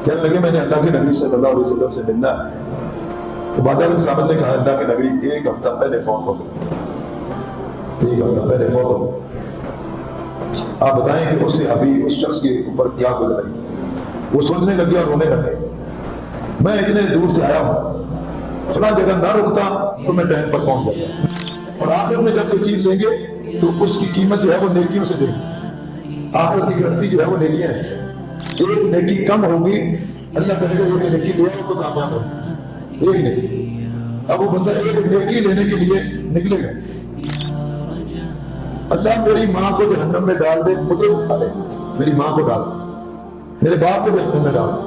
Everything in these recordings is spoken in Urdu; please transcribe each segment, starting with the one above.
کہنے لگے میں نے اللہ کے نبی صلی اللہ علیہ وسلم سے ملنا ہے۔ عبادہ بن صامت نے کہا اللہ کے نبی 1 ہفتہ پہلے فوت ہو گئے، 1 ہفتہ پہلے فوت ہو گئے، آپ بتائیں کہ اس صحابی اس شخص کے اوپر کیا گزری؟ وہ سوچنے لگے اور رونے لگے، میں اتنے دور سے آیا ہوں، فلاں جگہ نہ رکتا تو میں ٹائم پر پہنچ جاتا، اور آخر میں جب کوئی چیز لیں گے تو اس کی قیمت جو ہے وہ نیکیوں سے دیں گے، آخرت کی کرنسی جو ہے وہ نیکیاں ہیں، ایک نیکی کم ہوگی اللہ کہے گا ایک نیکی لے آؤ تو کامیاب ہوگی، ایک نیکی۔ اب وہ بندہ ایک نیکی لینے کے لیے نکلے گا، اللہ میری ماں کو جہنم میں ڈال دے مجھے اٹھا لے، میری ماں کو ڈال دے، میرے باپ کو جہنم میں ڈال دے،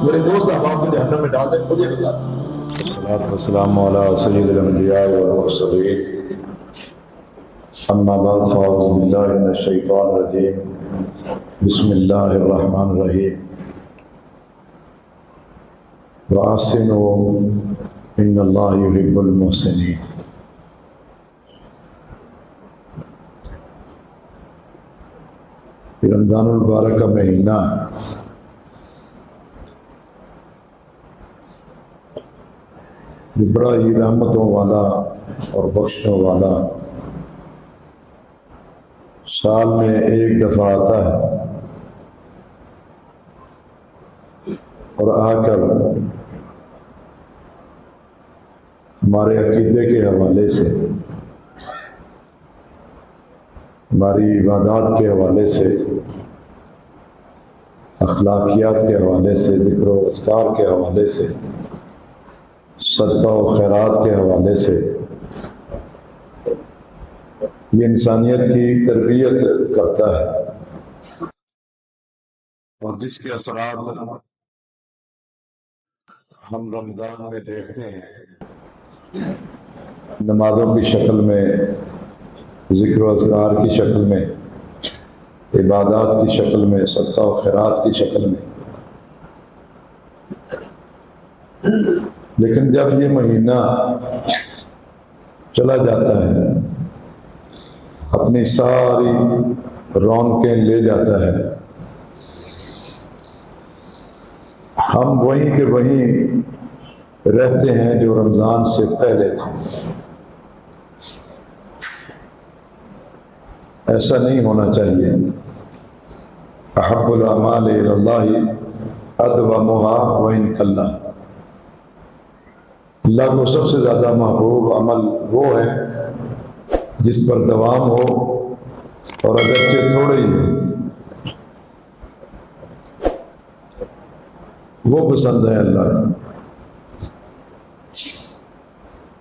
میرے دوست احباب کو جہنم میں ڈال دے مجھے بتا دے۔ الصلاۃ والسلام علی سید الانبیاء والمرسلین، اما بعد فاعوذ باللہ من الشیطان الرجیم، بسم اللہ الرحمن الرحیم، وَأَحْسِنُوا إِنَّ اللَّهَ يُحِبُّ الْمُحْسِنِينَ۔ رمضان المبارک کا مہینہ جو بڑا ہی رحمتوں والا اور بخشوں والا سال میں ایک دفعہ آتا ہے، اور آ کر ہمارے عقیدے کے حوالے سے، ہماری عبادات کے حوالے سے، اخلاقیات کے حوالے سے، ذکر و اذکار کے حوالے سے، صدقہ و خیرات کے حوالے سے یہ انسانیت کی تربیت کرتا ہے، اور جس کے اثرات ہم رمضان میں دیکھتے ہیں، نمازوں کی شکل میں، ذکر و اذکار کی شکل میں، عبادات کی شکل میں، صدقہ و خیرات کی شکل میں۔ لیکن جب یہ مہینہ چلا جاتا ہے، اپنی ساری رونقیں لے جاتا ہے، ہم وہیں کے وہیں رہتے ہیں جو رمضان سے پہلے تھے۔ ایسا نہیں ہونا چاہیے۔ احب الاعمال الی اللہ ادومها وان قل۔ اللہ کو سب سے زیادہ محبوب عمل وہ ہے جس پر دوام ہو اور اگرچہ تھوڑے ہی ہو، وہ پسند ہے اللہ کو۔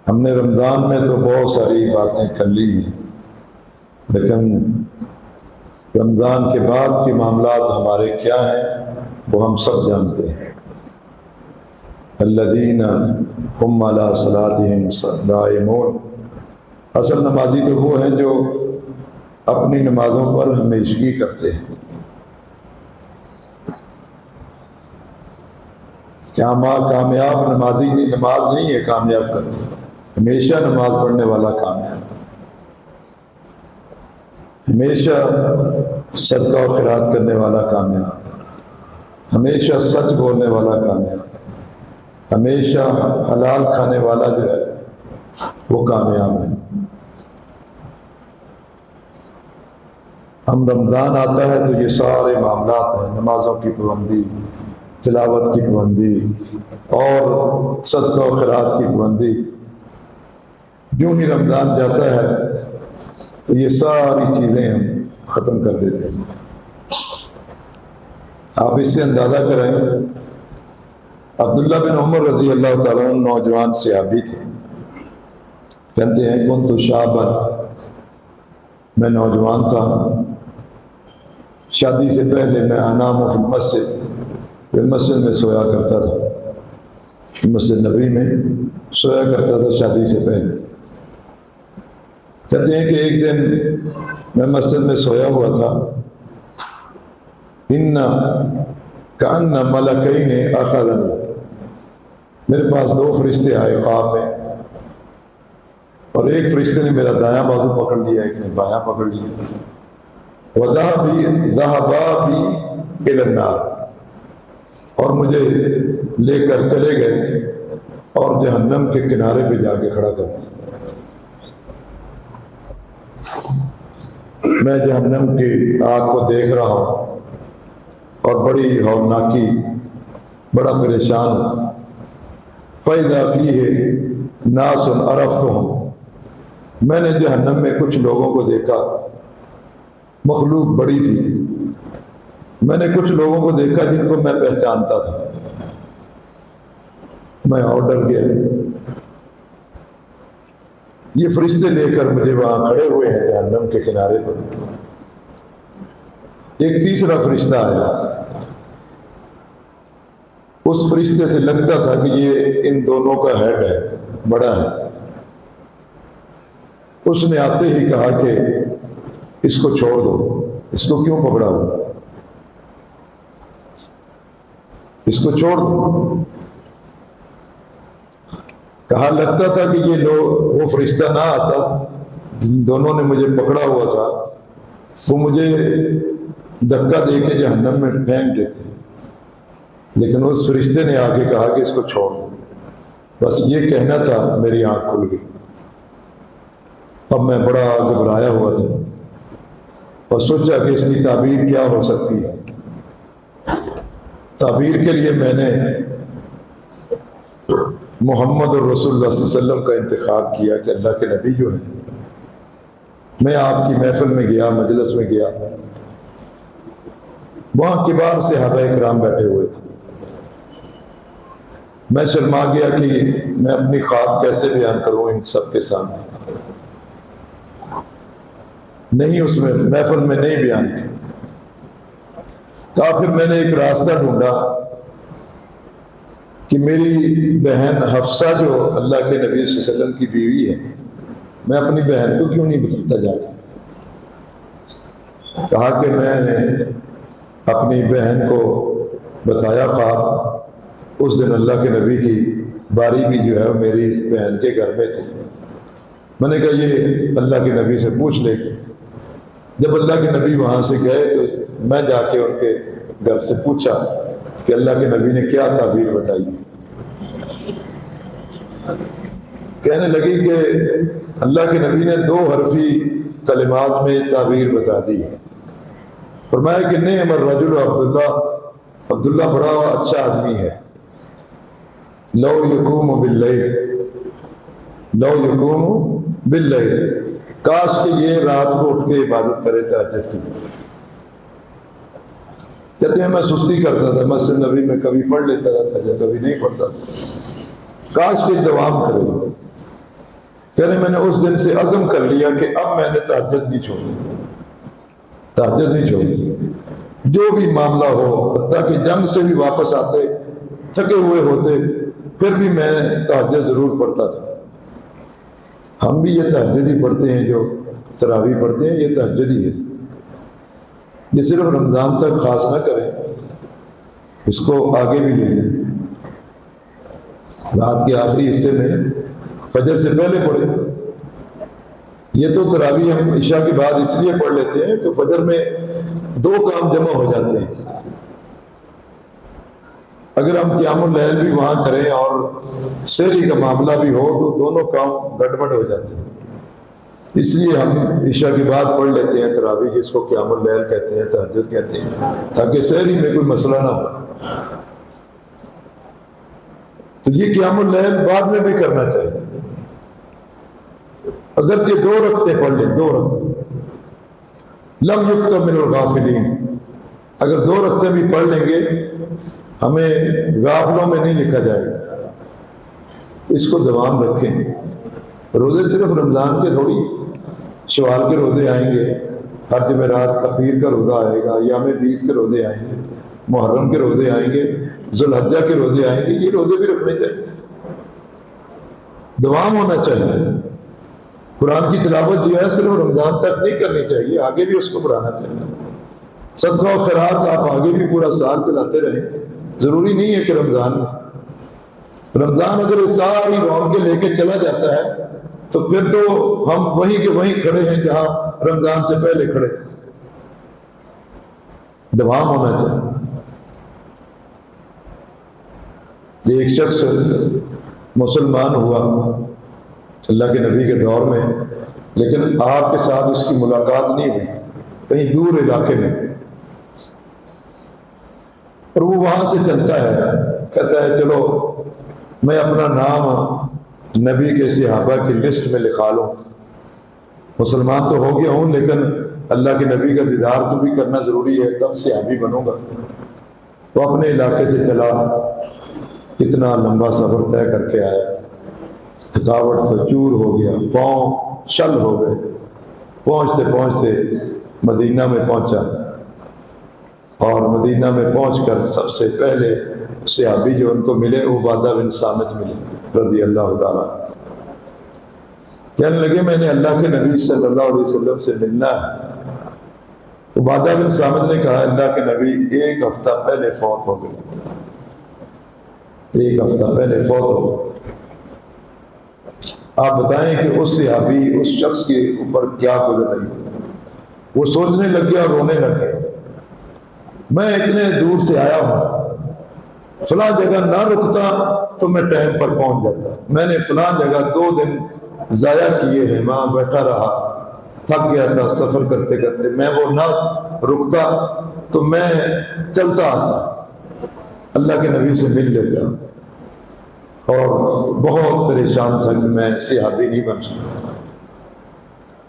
ہم نے رمضان میں تو بہت ساری باتیں کر لی ہیں، لیکن رمضان کے بعد کے معاملات ہمارے کیا ہیں وہ ہم سب جانتے ہیں۔ الذین هم علی صلاتهم دائمون۔ اصل نمازی تو وہ ہیں جو اپنی نمازوں پر ہمیشگی کرتے ہیں۔ کامیاب نمازی نماز نہیں ہے کامیاب کرتے، ہمیشہ نماز پڑھنے والا کامیاب، ہمیشہ صدقہ و خیرات کرنے والا کامیاب، ہمیشہ سچ بولنے والا کامیاب، ہمیشہ حلال کھانے والا جو ہے وہ کامیاب ہے۔ ہم رمضان آتا ہے تو یہ سارے معاملات ہیں، نمازوں کی پابندی، تلاوت کی پابندی اور صدقہ و خیرات کی پابندی۔ جو ہی رمضان جاتا ہے تو یہ ساری چیزیں ہم ختم کر دیتے ہیں۔ آپ اس سے اندازہ کریں، عبداللہ بن عمر رضی اللہ تعالیٰ عنہ نوجوان صحابی تھے، کہتے ہیں کنت شابا، میں نوجوان تھا، شادی سے پہلے میں انام فی المسجد، مسجد میں سویا کرتا تھا، مسجد نبوی میں سویا کرتا تھا شادی سے پہلے۔ کہتے ہیں کہ ایک دن میں مسجد میں سویا ہوا تھا، کأن ملکین اخذنی، میرے پاس 2 فرشتے آئے خواب میں، اور ایک فرشتے نے میرا دایاں بازو پکڑ لیا، ایک نے بایاں پکڑ لیا، وذهبا بی الی النار، اور مجھے لے کر چلے گئے اور جہنم کے کنارے پہ جا کے کھڑا کر دیا۔ میں جہنم کی آگ کو دیکھ رہا ہوں اور بڑی ہولناکی، بڑا پریشان ہوں۔ فَإِذَا فِيهِ نَاسٌ عَرَفْتُهُمْ، میں نے جہنم میں کچھ لوگوں کو دیکھا، مخلوق بڑی تھی، میں نے کچھ لوگوں کو دیکھا جن کو میں پہچانتا تھا۔ میں اور ڈر گیا۔ یہ فرشتے لے کر مجھے وہاں کھڑے ہوئے ہیں جہنم کے کنارے پر۔ ایک تیسرا فرشتہ آیا، اس فرشتے سے لگتا تھا کہ یہ ان دونوں کا ہیڈ ہے، بڑا ہے۔ اس نے آتے ہی کہا کہ اس کو چھوڑ دو، اس کو کیوں پکڑا ہوا، اس کو چھوڑ دو۔ کہا لگتا تھا کہ یہ لوگ، وہ فرشتہ نہ آتا جن دونوں نے مجھے پکڑا ہوا تھا، وہ مجھے دھکا دے کے جہنم میں پھینک دیتے، لیکن اس فرشتے نے آ کے کہا کہ اس کو چھوڑ دو۔ بس یہ کہنا تھا، میری آنکھ کھل گئی۔ اب میں بڑا گھبرایا ہوا تھا اور سوچا کہ اس کی تعبیر کیا ہو سکتی ہے۔ تعبیر کے لیے میں نے محمد الرسول اللہ صلی اللہ علیہ وسلم کا انتخاب کیا کہ اللہ کے نبی جو ہیں، میں آپ کی محفل میں گیا، مجلس میں گیا، وہاں کبار صحابہ کرام بیٹھے ہوئے تھے۔ میں شرما گیا کہ میں اپنی خواب کیسے بیان کروں ان سب کے سامنے، نہیں اس میں محفل میں نہیں بیان کیا۔ کہا پھر میں نے ایک راستہ ڈھونڈا کہ میری بہن حفصہ جو اللہ کے نبی صلی اللہ علیہ وسلم کی بیوی ہے، میں اپنی بہن کو کیوں نہیں بتاتا جا رہا۔ کہا کہ میں نے اپنی بہن کو بتایا خواب، اس دن اللہ کے نبی کی باری بھی جو ہے میری بہن کے گھر میں تھی۔ میں نے کہا یہ اللہ کے نبی سے پوچھ لے۔ جب اللہ کے نبی وہاں سے گئے تو میں جا کے ان کے گھر سے پوچھا کہ اللہ کے نبی نے کیا تعبیر بتائی ہے۔ کہنے لگی کہ اللہ کے نبی نے 2 حرفی کلمات میں تعبیر بتا دی ہے۔ فرمایا کہ نعم الرجل عبداللہ بڑا اچھا آدمی ہے، لو یقوم باللیل، کاش کہ یہ رات کو اٹھ کے عبادت کرے تہجد کی۔ کہتے ہیں میں سستی کرتا تھا، مسجد نبی میں کبھی پڑھ لیتا تھا تہجد، کبھی نہیں پڑھتا تھا، کاش کہ دوام کرے۔ کہنے میں نے اس دن سے عزم کر لیا کہ اب میں نے تہجد نہیں چھوڑی، تہجد نہیں چھوڑی، جو بھی معاملہ ہو، حتیٰ کہ جنگ سے بھی واپس آتے تھکے ہوئے ہوتے پھر بھی میں تہجد ضرور پڑھتا تھا۔ ہم بھی یہ تہجد ہی پڑھتے ہیں، جو تراویح پڑھتے ہیں یہ تہجد ہی ہے۔ یہ صرف رمضان تک خاص نہ کریں، اس کو آگے بھی لے لیں۔ رات کے آخری حصے میں فجر سے پہلے پڑھیں۔ یہ تو تراویح ہم عشاء کے بعد اس لیے پڑھ لیتے ہیں کہ فجر میں 2 کام جمع ہو جاتے ہیں۔ اگر ہم قیام اللیل بھی وہاں کریں اور سحری کا معاملہ بھی ہو تو دونوں کام گڑبڑ ہو جاتے ہیں، اس لیے ہم عشاء کے بعد پڑھ لیتے ہیں تراویح، جس کو قیام اللیل کہتے ہیں، تہجد کہتے ہیں، تاکہ سحری میں کوئی مسئلہ نہ ہو۔ تو یہ قیام اللیل بعد میں بھی کرنا چاہیے، اگرچہ 2 رکعتیں پڑھ لیں، 2 رکعتیں، لم یکتب من الغافلین، اگر 2 رکعتیں بھی پڑھ لیں گے ہمیں غافلوں میں نہیں لکھا جائے گا۔ اس کو دوام رکھیں۔ روزے صرف رمضان کے تھوڑی، شوال کے روزے آئیں گے، ہر جمعرات کا پیر کا روزہ آئے گا، ایام 20 کے روزے آئیں گے، محرم کے روزے آئیں گے، ذوالحجہ کے روزے آئیں گے، یہ روزے بھی رکھنے چاہیے، دوام ہونا چاہیے۔ قرآن کی تلاوت جو ہے صرف رمضان تک نہیں کرنی چاہیے، آگے بھی اس کو بڑھانا چاہیے۔ صدقہ و خیرات آپ آگے بھی پورا سال چلاتے رہیں، ضروری نہیں ہے کہ رمضان اگر ساری رونقیں لے کے چلا جاتا ہے تو پھر تو ہم وہیں کے وہیں کھڑے ہیں جہاں رمضان سے پہلے کھڑے تھے۔ دوام ہونا چاہیے۔ ایک شخص مسلمان ہوا اللہ کے نبی کے دور میں، لیکن آپ کے ساتھ اس کی ملاقات نہیں ہوئی، کہیں دور علاقے میں، اور وہ وہاں سے چلتا ہے، کہتا ہے چلو میں اپنا نام نبی کے صحابہ کی لسٹ میں لکھا لوں، مسلمان تو ہو گیا ہوں لیکن اللہ کے نبی کا دیدار تو بھی کرنا ضروری ہے، تب صحابی بنوں گا۔ وہ اپنے علاقے سے چلا، اتنا لمبا سفر طے کر کے آیا، تھکاوٹ سے چور ہو گیا، پاؤں شل ہو گئے، پہنچتے پہنچتے مدینہ میں پہنچا، اور مدینہ میں پہنچ کر سب سے پہلے صحابی جو ان کو ملے عبادہ بن صامت ملے رضی اللہ تعالیٰ۔ کہنے لگے میں نے اللہ کے نبی صلی اللہ علیہ وسلم سے ملنا ہے۔ عبادہ بن صامت نے کہا اللہ کے نبی ایک ہفتہ پہلے فوت ہو گئے، ایک ہفتہ پہلے فوت ہو گئے، آپ بتائیں کہ اس صحابی اس شخص کے اوپر کیا گزر رہی۔ وہ سوچنے لگ گیا اور رونے لگ گیا، میں اتنے دور سے آیا ہوں، فلاں جگہ نہ رکتا تو میں ٹائم پر پہنچ جاتا، میں نے فلاں جگہ 2 دن ضائع کیے ہیں، وہاں بیٹھا رہا، تھک گیا تھا سفر کرتے کرتے، میں وہ نہ رکتا تو میں چلتا آتا، اللہ کے نبی سے مل لیتا، اور بہت پریشان تھا کہ میں صحابی نہیں بن سکتا۔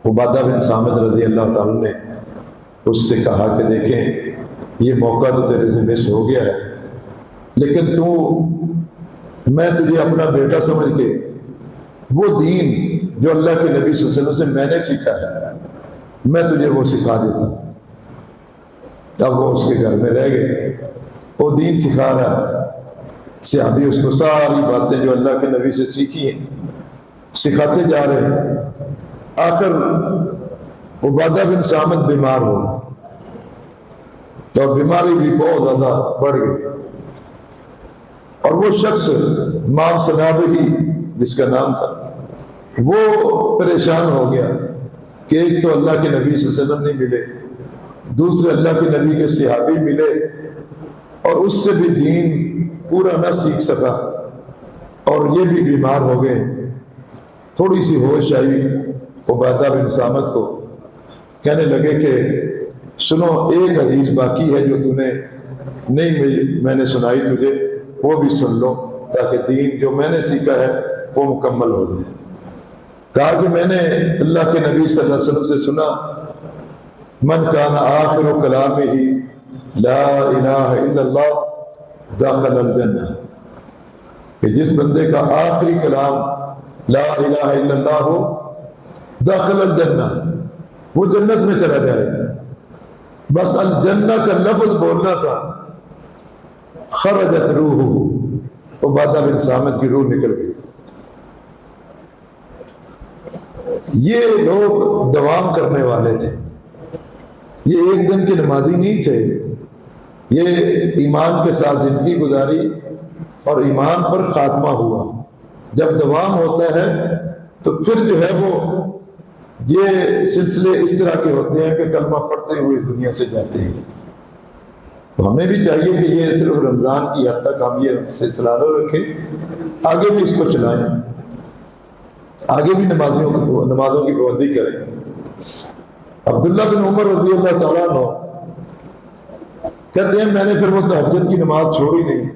عبادہ بن صامت رضی اللہ تعالیٰ نے اس سے کہا کہ دیکھیں یہ موقع تو تیرے سے مس ہو گیا ہے، لیکن میں تجھے اپنا بیٹا سمجھ کے وہ دین جو اللہ کے نبی صلی اللہ علیہ وسلم سے میں نے سیکھا ہے میں تجھے وہ سکھا دیتا ہوں۔ تب وہ اس کے گھر میں رہ گئے، وہ دین سکھا رہا ہے، صحابی اس کو ساری باتیں جو اللہ کے نبی سے سیکھی ہیں سکھاتے جا رہے ہیں۔ آخر عبادہ بن صامت بیمار ہو گئے، تو بیماری بھی بہت زیادہ بڑھ گئی، اور وہ شخص مام سنابہی جس کا نام تھا وہ پریشان ہو گیا کہ ایک تو اللہ کے نبی صلی اللہ علیہ وسلم نہیں ملے، دوسرے اللہ کے نبی کے صحابی ملے اور اس سے بھی دین پورا نہ سیکھ سکا، اور یہ بھی بیمار ہو گئے۔ تھوڑی سی ہوش آئی عبادہ بن صامت کو، کہنے لگے کہ سنو ایک حدیث باقی ہے جو تو نے نہیں میں نے سنائی تجھے، وہ بھی سن لو تاکہ دین جو میں نے سیکھا ہے وہ مکمل ہو جائے۔ کہا کہ میں نے اللہ کے نبی صلی اللہ علیہ وسلم سے سنا من کان آخر کلامہ لا الہ الا اللہ داخل الجنہ، کہ جس بندے کا آخری کلام لا الہ الا اللہ ہو داخل الجنہ، وہ جنت میں چلا جائے گا۔ بس الجنہ کا لفظ بولنا تھا، خرجت روح، عبادہ بن صامت کی روح نکل گئی۔ یہ لوگ دوام کرنے والے تھے، یہ ایک دن کے نمازی نہیں تھے، یہ ایمان کے ساتھ زندگی گزاری اور ایمان پر خاتمہ ہوا۔ جب دوام ہوتا ہے تو پھر جو ہے وہ یہ سلسلے اس طرح کے ہوتے ہیں کہ کلمہ پڑھتے ہوئے اس دنیا سے جاتے ہیں۔ تو ہمیں بھی چاہیے کہ یہ صرف رمضان کی حد تک ہم یہ سلسلہ نہ رکھیں، آگے بھی اس کو چلائیں، آگے بھی نمازوں کی پابندی کریں۔ عبداللہ بن عمر رضی اللہ تعالیٰ عنہ کہتے ہیں میں نے پھر وہ تہجد کی نماز چھوڑی نہیں،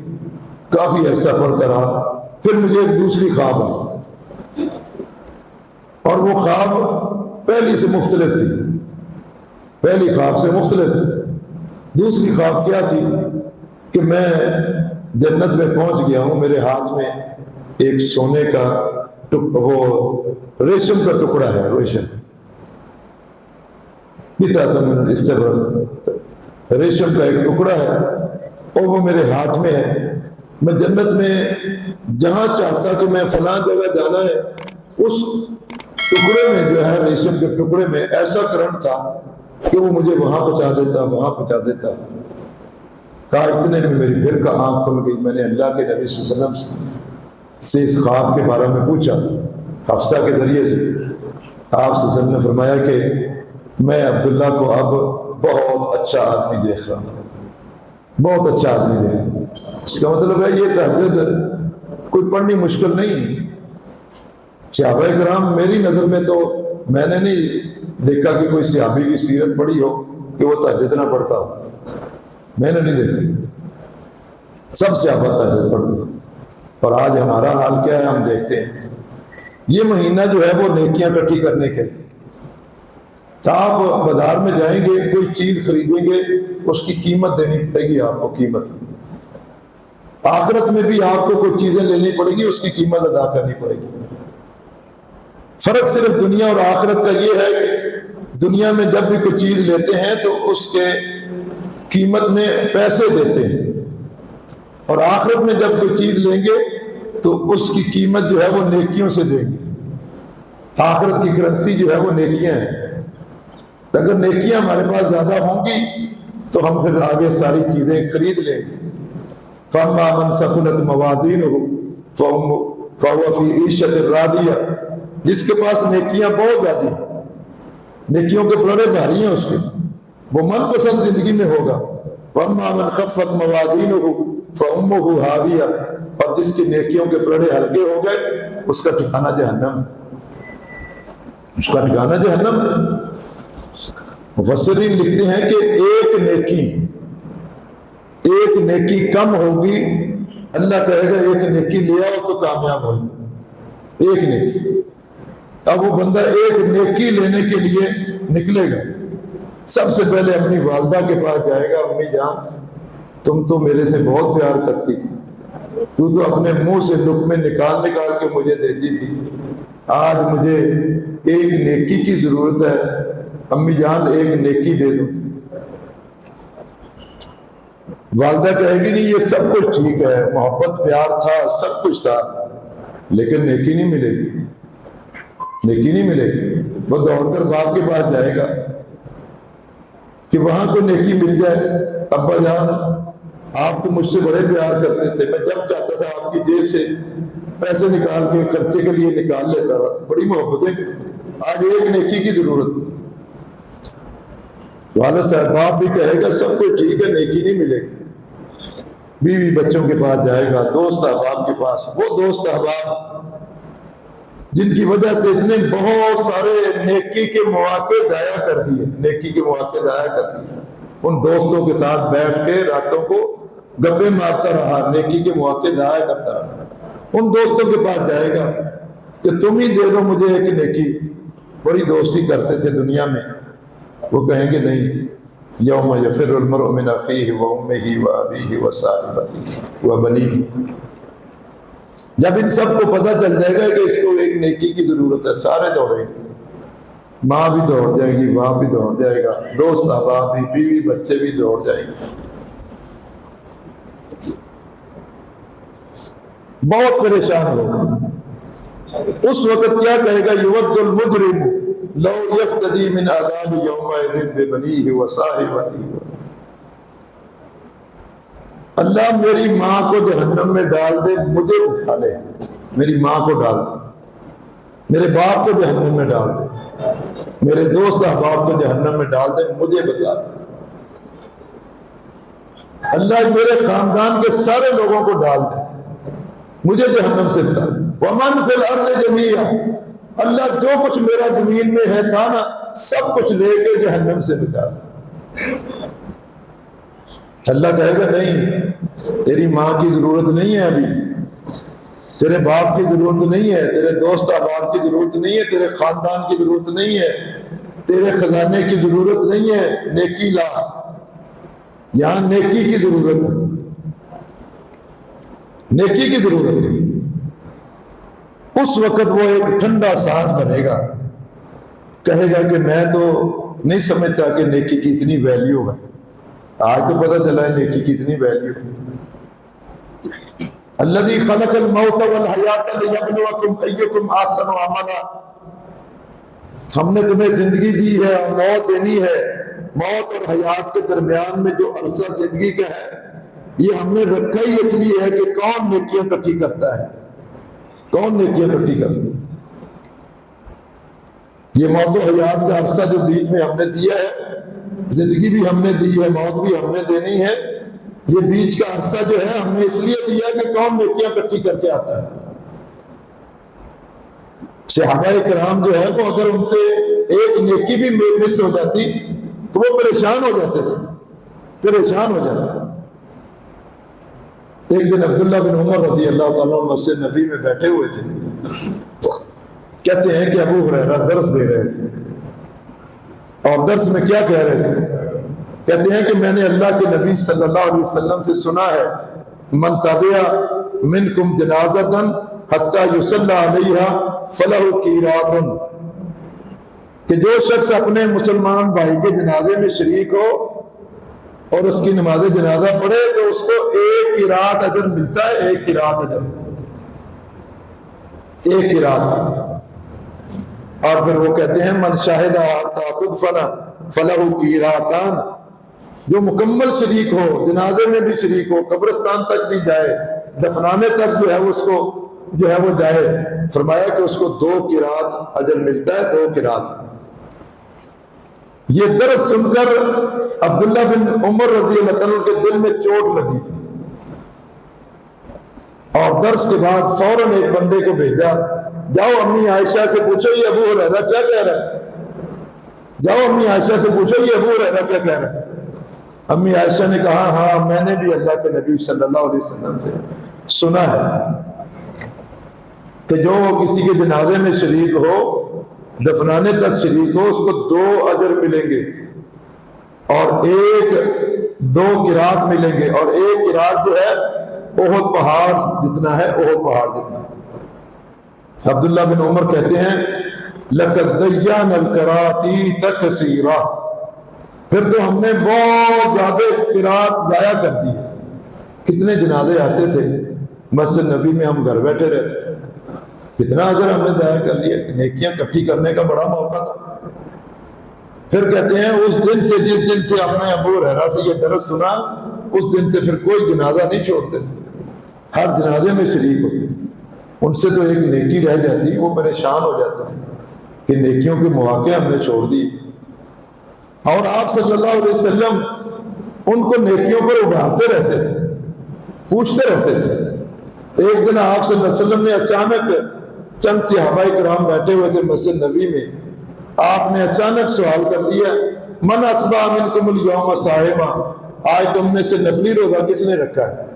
کافی عرصہ پڑھتا رہا، پھر مجھے ایک دوسری خواب آئی، اور وہ خواب پہلی سے مختلف تھی، پہلی خواب سے مختلف تھی۔ دوسری خواب کیا تھی کہ میں جنت میں پہنچ گیا ہوں، میرے ہاتھ میں ایک سونے کا وہ ریشم کا ٹکڑا ہے، ریشم ریشم کا ایک ٹکڑا ہے اور وہ میرے ہاتھ میں ہے، میں جنت میں جہاں چاہتا کہ میں فلاں جگہ جانا ہے اس ٹکڑے میں جو ہے ریشم کے ٹکڑے میں ایسا کرنٹ تھا کہ وہ مجھے وہاں پہنچا دیتا، وہاں پہنچا دیتا۔ کہا اتنے میں میری پھر کا آنکھ کھل گئی، میں نے اللہ کے نبی صلی اللہ علیہ وسلم سے اس خواب کے بارے میں پوچھا حفصہ کے ذریعے سے۔ آپ صلی اللہ علیہ وسلم نے فرمایا کہ میں عبداللہ کو اب بہت اچھا آدمی دیکھ رہا ہوں، بہت اچھا آدمی دیکھا۔ اس کا مطلب ہے یہ تہجد کوئی پڑھنی مشکل نہیں ہے۔ صحابہ کرام میری نظر میں تو میں نے نہیں دیکھا کہ کوئی صحابی کی سیرت پڑھی ہو کہ وہ تہجد نہ پڑھتا ہو، میں نے نہیں دیکھا، سب صحابہ تہجد پڑھتے تھے۔ اور آج ہمارا حال کیا ہے؟ ہم دیکھتے ہیں یہ مہینہ جو ہے وہ نیکیاں اکٹھی کرنے کے، آپ بازار میں جائیں گے کوئی چیز خریدیں گے اس کی قیمت دینی پڑے گی آپ کو، قیمت۔ آخرت میں بھی آپ کو کوئی چیزیں لینی پڑے گی، اس کی قیمت ادا کرنی پڑے گی۔ فرق صرف دنیا اور آخرت کا یہ ہے کہ دنیا میں جب بھی کوئی چیز لیتے ہیں تو اس کے قیمت میں پیسے دیتے ہیں، اور آخرت میں جب کوئی چیز لیں گے تو اس کی قیمت جو ہے وہ نیکیوں سے دیں گے۔ آخرت کی کرنسی جو ہے وہ نیکیاں ہیں۔ اگر نیکیاں ہمارے پاس زیادہ ہوں گی تو ہم پھر آگے ساری چیزیں خرید لیں گے۔ فَأَمَّا مَنْ ثَقُلَتْ مَوَازِينُهُ فَهُوَ فِي عِيشَةٍ رَاضِيَةٍ، جس کے پاس نیکیاں بہت زیادہ ہیں، نیکیوں کے پلڑے بھاری ہیں اس کے، وہ من پسند زندگی میں ہوگا۔ وَأَمَّا مَنْ خَفَّتْ مَوَازِينُهُ فَأُمُّهُ هَاوِيَةٌ، اور جس کی نیکیوں کے پلڑے ہلکے ہو گئے اس کا ٹھکانہ جہنم، اس کا ٹھکانہ جہنم۔ مفسرین لکھتے ہیں کہ ایک نیکی کم ہوگی، اللہ کہے گا ایک نیکی لے آؤ تو کامیاب ہوگی، ایک نیکی۔ اب وہ بندہ ایک نیکی لینے کے لیے نکلے گا، سب سے پہلے اپنی والدہ کے پاس جائے گا، امی جان تم تو میرے سے بہت پیار کرتی تھی، تو اپنے منہ سے لقمے نکال کے مجھے دیتی تھی، آج مجھے ایک نیکی کی ضرورت ہے، امی جان ایک نیکی دے دو۔ والدہ کہے گی نہیں یہ سب کچھ ٹھیک ہے، محبت پیار تھا، سب کچھ تھا، لیکن نیکی نہیں ملے گی، نیکی نہیں ملے گی۔ وہ دوڑ کر باپ کے پاس جائے گا کہ وہاں کوئی نیکی مل جائے، ابا جان آپ تو مجھ سے بڑے پیار کرتے تھے، میں جب چاہتا تھا آپ کی جیب سے پیسے نکال کے خرچے کے لیے نکال لیتا تھا، بڑی محبتیں کرتے، آج ایک نیکی کی ضرورت۔ والد صاحب باپ بھی کہے گا سب کچھ ٹھیک ہے، نیکی نہیں ملے گی۔ بیوی بچوں کے پاس جائے گا، دوست احباب کے پاس، وہ دوست احباب جن کی وجہ سے اس نے بہت سارے نیکی کے مواقع ضائع کر دیے، نیکی کے مواقع ضائع کر دیے، ان دوستوں کے ساتھ بیٹھ کے راتوں کو گپے مارتا رہا، نیکی کے مواقع ضائع کرتا رہا۔ ان دوستوں کے پاس جائے گا کہ تم ہی دے دو مجھے ایک نیکی، بڑی دوستی کرتے تھے دنیا میں، وہ کہیں گے نہیں، یوم یفر المرء من اخیہ وامہ وابیہ وصاحبتہ وبنیہ۔ جب ان سب کو پتہ چل جائے گا کہ اس کو ایک نیکی کی ضرورت ہے، سارے دوڑیں گے، ماں بھی دوڑ جائے گی، باپ بھی دوڑ جائے گا، دوست احباب بھی، بیوی بچے بھی دوڑ جائیں گے۔ بہت پریشان ہوگا۔ اس وقت کیا کہے گا؟ یود المجرم لو یفتدی من عذاب یومئذ ببنیہ وصاحبتہ، اللہ میری ماں کو جہنم میں ڈال دے، مجھے اٹھا لے، میری ماں کو ڈال دے، میرے باپ کو جہنم میں ڈال دے، میرے دوست احباب کو جہنم میں ڈال دے، مجھے بتا دے، اللہ میرے خاندان کے سارے لوگوں کو ڈال دے، مجھے جہنم سے بتا دے۔ وَمَنْ فِي الْأَرْضِ جَمِيعًا، اللہ جو کچھ میرا زمین میں ہے تھا نا سب کچھ لے کے جہنم سے بچا دے۔ اللہ کہے گا نہیں، تیری ماں کی ضرورت نہیں ہے، ابھی تیرے باپ کی ضرورت نہیں ہے، تیرے دوست احباب کی ضرورت نہیں ہے، تیرے خاندان کی ضرورت نہیں ہے، تیرے خزانے کی ضرورت نہیں ہے، نیکی لا، یہاں نیکی کی ضرورت ہے، نیکی کی ضرورت ہے۔ اس وقت وہ ایک ٹھنڈا سانس بھرے گا، کہے گا کہ میں تو نہیں سمجھتا کہ نیکی کی اتنی ویلیو ہے، آج تو پتہ چلا ہے نیکی کی اتنی ویلیو۔ الذی خلق الموت والحیات لیبلوکم ایکم احسن عملا، ہم نے تمہیں زندگی دی ہے اور موت دینی ہے، موت اور حیات کے درمیان میں جو عرصہ زندگی کا ہے یہ ہم نے رکھا ہی اس لیے ہے کہ کون نیکیاں اکٹھی کرتا ہے، کون نیکیاں اکٹھی کرتا ہے۔ یہ موت و حیات کا عرصہ جو بیچ میں ہم نے دیا ہے، زندگی بھی ہم نے دی ہے، موت بھی ہم نے دینی ہے، یہ بیچ کا عرصہ جو ہے ہم نے اس لیے دیا کہ کون نیکیاں اکٹھی کر کے آتا ہے۔ صحابہ کرام جو ہے وہ اگر ان سے ایک نیکی بھی مس ہو جاتی تو وہ پریشان ہو جاتے تھے، پریشان ہو جاتے۔ ایک دن عبداللہ بن عمر رضی اللہ تعالیٰ عنہ مسجد نبی میں بیٹھے ہوئے تھے، کہتے ہیں کہ ابو ہریرہ درس دے رہے تھے، اور درس میں کیا کہہ رہے تھے؟ کہتے ہیں کہ میں نے اللہ کے نبی صلی اللہ علیہ وسلم سے سنا ہے، من تبع منکم جنازۃ حتی یصلی علیہا فلہ قیراط، کہ جو شخص اپنے مسلمان بھائی کے جنازے میں شریک ہو اور اس کی نماز جنازہ پڑھے تو اس کو 1 قرات اجر ملتا ہے، 1 قرات اجر، 1 قرات۔ اور پھر وہ کہتے ہیں من شاہد حتی تدفن فلہ قیراتان، جو مکمل شریک ہو، جنازے میں بھی شریک ہو، قبرستان تک بھی جائے، دفنانے تک جو ہے اس کو جو ہے وہ جائے، فرمایا کہ اس کو 2 قرات اجر ملتا ہے، 2 قرات۔ یہ درس سن کر عبداللہ بن عمر رضی اللہ عنہ کے دل میں چوٹ لگی، اور درس کے بعد فوراً ایک بندے کو بھیجا، جاؤ امی عائشہ سے پوچھو یہ ابو ہریرہ کیا کہہ رہا ہے، جاؤ امی عائشہ سے پوچھو یہ ابو ہریرہ کیا کہہ رہا ہے۔ امی عائشہ نے کہا ہاں میں نے بھی اللہ کے نبی صلی اللہ علیہ وسلم سے سنا ہے کہ جو کسی کے جنازے میں شریک ہو، دفنانے تک شریک ہو، اس کو 2 اجر ملیں گے، اور 2 قرات ملیں گے، اور 1 قرات جو ہے احد پہاڑ جتنا ہے، احد پہاڑ جتنا۔ عبداللہ بن عمر کہتے ہیں لَقَدْ زَيَّنَا الْقَرَاطِيسَ كَثِيرًا، پھر تو ہم نے بہت زیادہ قرات ضائع کر دی۔ کتنے جنازے آتے تھے مسجد نبی میں، ہم گھر بیٹھے رہتے تھے، کتنا اجر ہم نے ضائع کر لیا، نیکیاں اکٹھی کرنے کا بڑا موقع تھا۔ پھر کہتے ہیں اس دن سے، جس دن سے ہم نے ابو ہریرہ سے یہ درس سنا، اس دن سے پھر کوئی جنازہ نہیں چھوڑتے تھے، ہر جنازے میں شریک ہوتے تھے۔ ان سے تو ایک نیکی رہ جاتی، وہ پریشان ہو جاتے ہیں کہ نیکیوں کے مواقع ہم نے چھوڑ دی۔ اور آپ صلی اللہ علیہ وسلم ان کو نیکیوں پر ابھارتے رہتے تھے، پوچھتے رہتے تھے۔ ایک دن آپ صلی اللہ علیہ وسلم نے اچانک، چند صحابہ کرام بیٹھے ہوئے تھے مسجد نبی میں، آپ نے اچانک سوال کر دیا من اصبح منکم اليوم صائما، آج تم میں سے نفلی روزہ کس نے رکھا ہے؟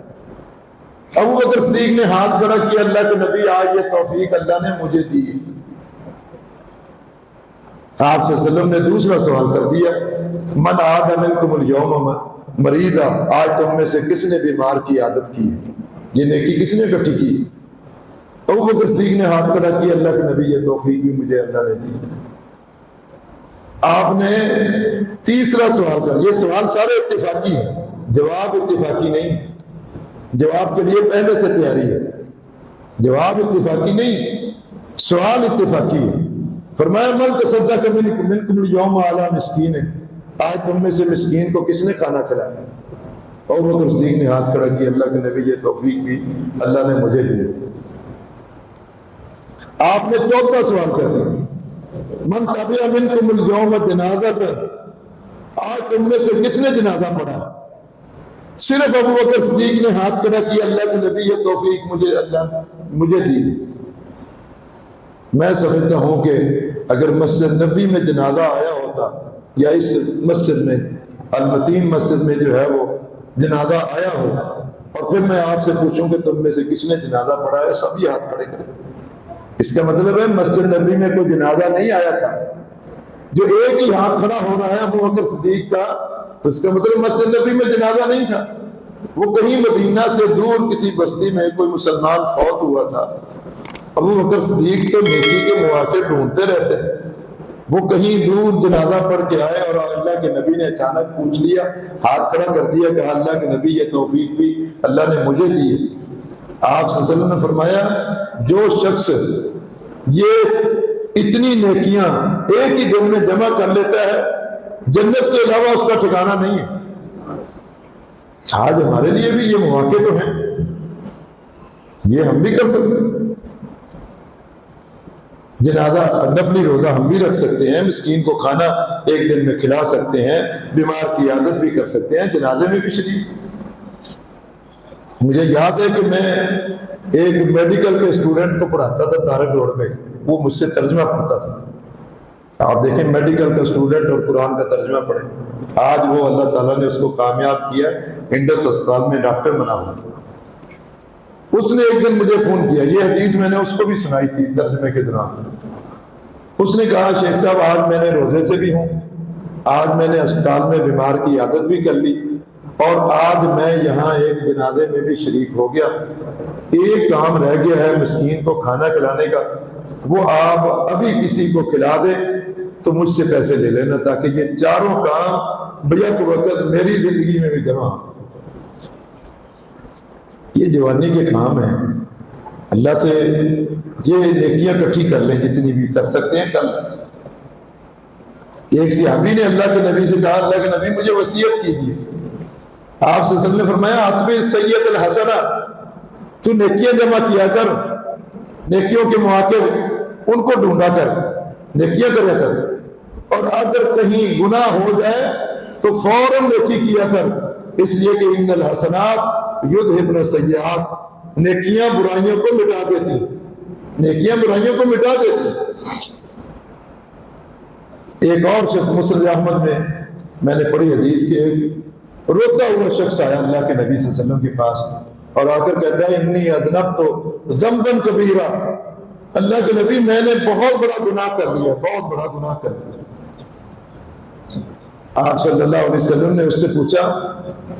ابو بکر صدیق نے ہاتھ کھڑا کیا، اللہ کے نبی آج یہ توفیق اللہ نے مجھے دی۔ آپ صلی اللہ علیہ وسلم نے دوسرا سوال کر دیا من عاد منکم اليوم مریضا، آج تم میں سے کس نے بیمار کی عادت کی ہے؟ یہ نیکی کس نے اکٹھی کی؟ ابو بکر صدیق نے ہاتھ کھڑا کیا، اللہ کے نبی یہ توفیق بھی مجھے اللہ نے دی۔ آپ نے تیسرا سوال کر، یہ سوال سارے اتفاقی ہیں، جواب اتفاقی نہیں ہے، جواب کے لیے پہلے سے تیاری ہے، جواب اتفاقی نہیں، سوال اتفاقی ہے۔ فرمایا من تصدق منکم اليوم علی مسکین، آج تم میں سے مسکین کو کس نے کھانا کھلایا؟ ابو بکر صدیق نے ہاتھ کھڑا کیا، اللہ کے نبی یہ توفیق بھی اللہ نے مجھے دی۔ آپ نے چوتھا سوال کر دیا من تبع منکم اليوم جنازۃ، آج تم میں سے کس نے جنازہ پڑھا؟ صرف ابو بکر صدیق نے ہاتھ کھڑا کیا، اللہ کے نبی یہ توفیق مجھے اللہ مجھے دی۔ میں سمجھتا ہوں کہ اگر مسجد نبوی میں جنازہ آیا ہوتا، یا اس مسجد میں المتین مسجد میں جو ہے وہ جنازہ آیا ہو، اور پھر میں آپ سے پوچھوں کہ تم میں سے کس نے جنازہ پڑھا ہے، سب یہ ہاتھ کھڑے کریں۔ اس کا مطلب ہے مسجد نبوی میں کوئی جنازہ نہیں آیا تھا، جو ایک ہی ہاتھ کھڑا ہو رہا ہے ابو بکر صدیق کا، تو اس کا مطلب مسجد نبوی میں جنازہ نہیں تھا، وہ کہیں مدینہ سے دور کسی بستی میں کوئی مسلمان فوت ہوا تھا۔ ابو بکر صدیق تو نیکی کے مواقع ڈھونڈتے رہتے تھے، وہ کہیں دور جنازہ پڑھ کے آئے اور اللہ کے نبی نے اچانک پوچھ لیا، ہاتھ کھڑا کر دیا، کہا اللہ کے نبی یہ توفیق بھی اللہ نے مجھے دی ہے۔ آپ صلی اللہ علیہ وسلم نے فرمایا جو شخص یہ اتنی نیکیاں ایک ہی دن میں جمع کر لیتا ہے، جنت کے علاوہ اس کا ٹھکانہ نہیں ہے۔ آج ہمارے لیے بھی یہ مواقع تو ہیں، یہ ہم بھی کر سکتے ہیں، جنازہ نفلی روزہ ہم بھی رکھ سکتے ہیں، مسکین کو کھانا ایک دن میں کھلا سکتے ہیں، بیمار کی عیادت بھی کر سکتے ہیں، جنازے میں بھی شریک۔ مجھے یاد ہے کہ میں ایک میڈیکل کے اسٹوڈنٹ کو پڑھاتا تھا طارق روڈ پہ، وہ مجھ سے ترجمہ پڑھتا تھا۔ آپ دیکھیں میڈیکل کا اسٹوڈنٹ اور قرآن کا ترجمہ پڑھے، آج وہ اللہ تعالیٰ نے اس کو کامیاب کیا، انڈس اسپتال میں ڈاکٹر بنا ہوا۔ اس نے ایک دن مجھے فون کیا، یہ حدیث میں نے اس کو بھی سنائی تھی ترجمے کے دوران۔ اس نے کہا شیخ صاحب آج میں نے روزے سے بھی ہوں، آج میں نے اسپتال میں بیمار کی عادت بھی کر لی، اور آج میں یہاں ایک جنازے میں بھی شریک ہو گیا۔ ایک کام رہ گیا ہے مسکین کو کھانا کھلانے کا، وہ آپ ابھی کسی کو کھلا دیں تو مجھ سے پیسے لے لینا، تاکہ یہ چاروں کام بیک وقت میری زندگی میں بھی جمع ہو۔ یہ جوانی کے کام ہیں، اللہ سے یہ نیکیاں اکٹھی کر لیں جتنی بھی کر سکتے ہیں کر لیں۔ ایک صحابی نے اللہ کے نبی سے کہا، اللہ کے نبی مجھے وصیت کیجیے۔ آپ صلی اللہ علیہ وسلم نے فرمایا اتبع السیئۃ الحسنہ، تو نیکیاں جمع کیا کر، نیکیوں کے مواقع ان کو ڈھونڈا کر، نیکیاں کریا کر، اور اگر کہیں گناہ ہو جائے تو فوراً نیکی کیا کر، اس لیے کہ ان الحسنات یذھبن السیئات، نیکیاں برائیوں کو مٹا دیتی، نیکیاں برائیوں کو مٹا دیتی۔ ایک اور شخص مسند احمد میں نے پڑھی حدیث کہ ایک روتا ہوا شخص آیا اللہ کے نبی صلی اللہ علیہ وسلم کے پاس اور آ کر کہتا ہے انی اذنبت ذنبا کبیرا، اللہ کے نبی میں نے بہت بڑا گناہ کر لیا، بہت بڑا گناہ کر لیا۔ آپ صلی اللہ علیہ وسلم نے اس سے پوچھا